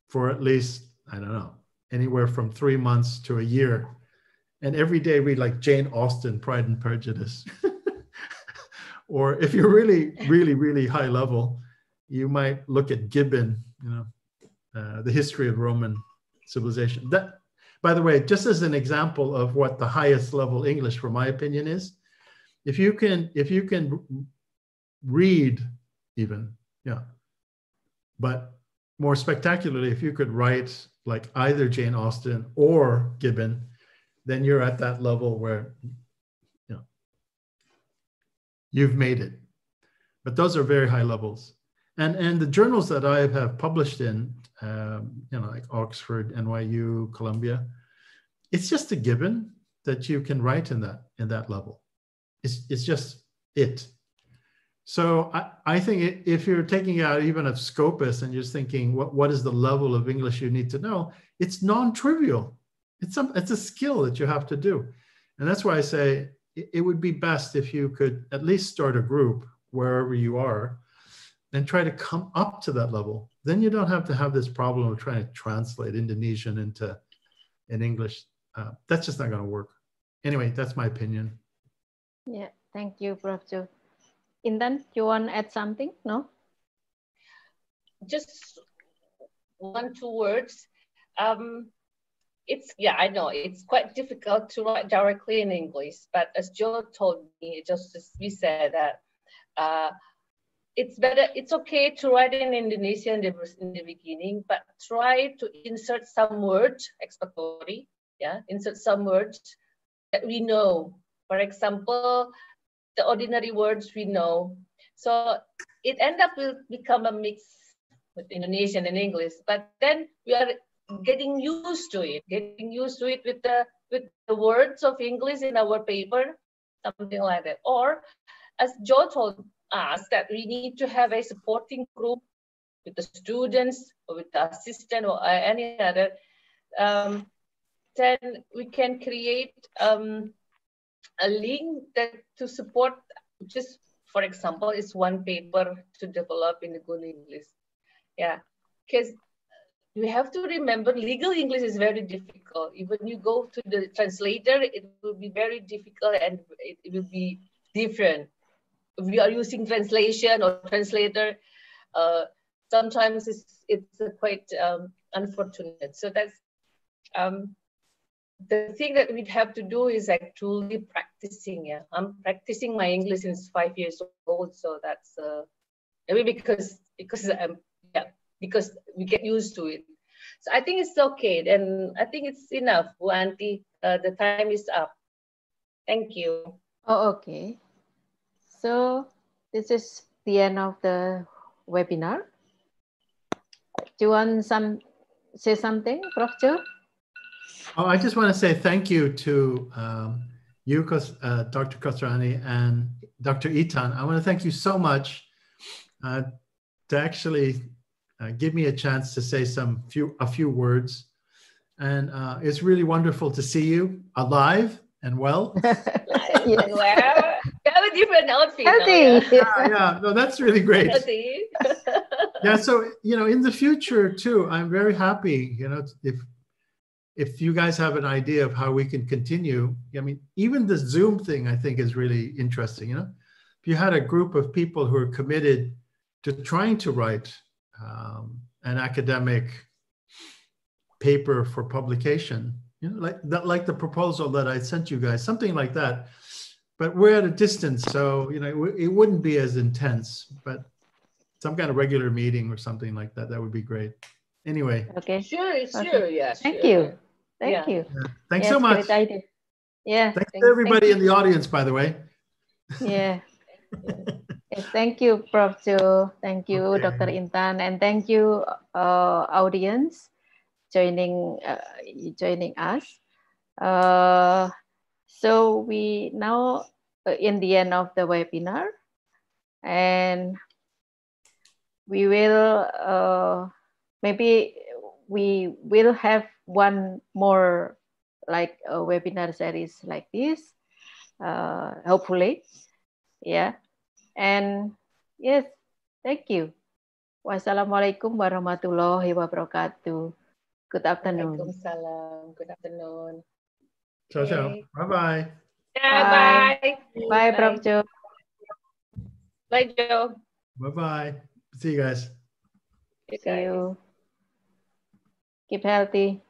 for at least, I don't know, anywhere from 3 months to a year. And every day read like Jane Austen, Pride and Prejudice. Or if you're really, really, really high level, you might look at Gibbon, the history of Roman civilization. by the way, just as an example of what the highest level English, for my opinion, is, if you can read even, yeah, but more spectacularly, if you could write like either Jane Austen or Gibbon, then you're at that level where, you know, you've made it. But those are very high levels. And the journals that I have published in, you know, like Oxford, NYU, Columbia, it's just a given that you can write in that level. It's just it. So I think if you're taking out even a Scopus and just thinking what is the level of English you need to know, it's non-trivial. It's a skill that you have to do. And that's why I say it would be best if you could at least start a group wherever you are and try to come up to that level. Then you don't have to have this problem of trying to translate Indonesian into English. That's just not going to work. Anyway, that's my opinion. Yeah, thank you, Prof. Joe. Intan, you want to add something? No? Just 1-2 words. Yeah, I know it's quite difficult to write directly in English, but as Joe told me, just as we said that it's okay to write in Indonesian in the beginning, but try to insert some words, explanatory, yeah, insert some words that we know. For example, the ordinary words we know. So it will become a mix with Indonesian and English, but then we are getting used to it with the words of English in our paper, something like that. Or as Joe told us, that we need to have a supporting group with the students or with the assistant or any other, then we can create a link to support, just for example, is one paper to develop in the good English. Yeah, because we have to remember legal English is very difficult. Even you go to the translator, it will be very difficult and it will be different. If we are using translation or translator, sometimes it's quite unfortunate. So that's the thing that we have to do is actually practicing. Yeah, I'm practicing my English since 5 years old, so that's maybe because we get used to it. So I think it's okay. Then I think it's enough, Bu Auntie. The time is up. Thank you. Oh, okay. So this is the end of the webinar. Do you want say something, Prof. Joe? Oh, I just want to say thank you to you, Dr. Khosrowani, and Dr. Itan. I want to thank you so much to actually give me a chance to say a few words. And it's really wonderful to see you alive and well. Yes. Well, you have a different outfit now, yeah. No, that's really great. Yeah, so, you know, in the future too, I'm very happy, you know, if you guys have an idea of how we can continue. I mean, even the Zoom thing, I think, is really interesting. You know, if you had a group of people who are committed to trying to write an academic paper for publication, you know, like the proposal that I sent you guys, something like that. But we're at a distance, so you know it wouldn't be as intense. But some kind of regular meeting or something like that would be great. Anyway. Okay. Sure. Yes. Thank you. Thank you. Yeah. Thanks so much. Great idea. Yeah. Thanks to everybody in the audience, by the way. Yeah. Yes, thank you, Prof. Joe. Thank you, Okay. Dr. Intan, and thank you, audience, joining us. So we now in the end of the webinar, and we will maybe we will have one more like a webinar series like this, hopefully. Yeah. And yes, thank you. Wassalamualaikum warahmatullahi wabarakatuh. Good afternoon. Waalaikumsalam. Good afternoon. Ciao, ciao. Okay. Bye-bye. Yeah, bye. Bye, Prof. Joe. Bye, Joe. Bye-bye. See you guys. See you. Keep healthy.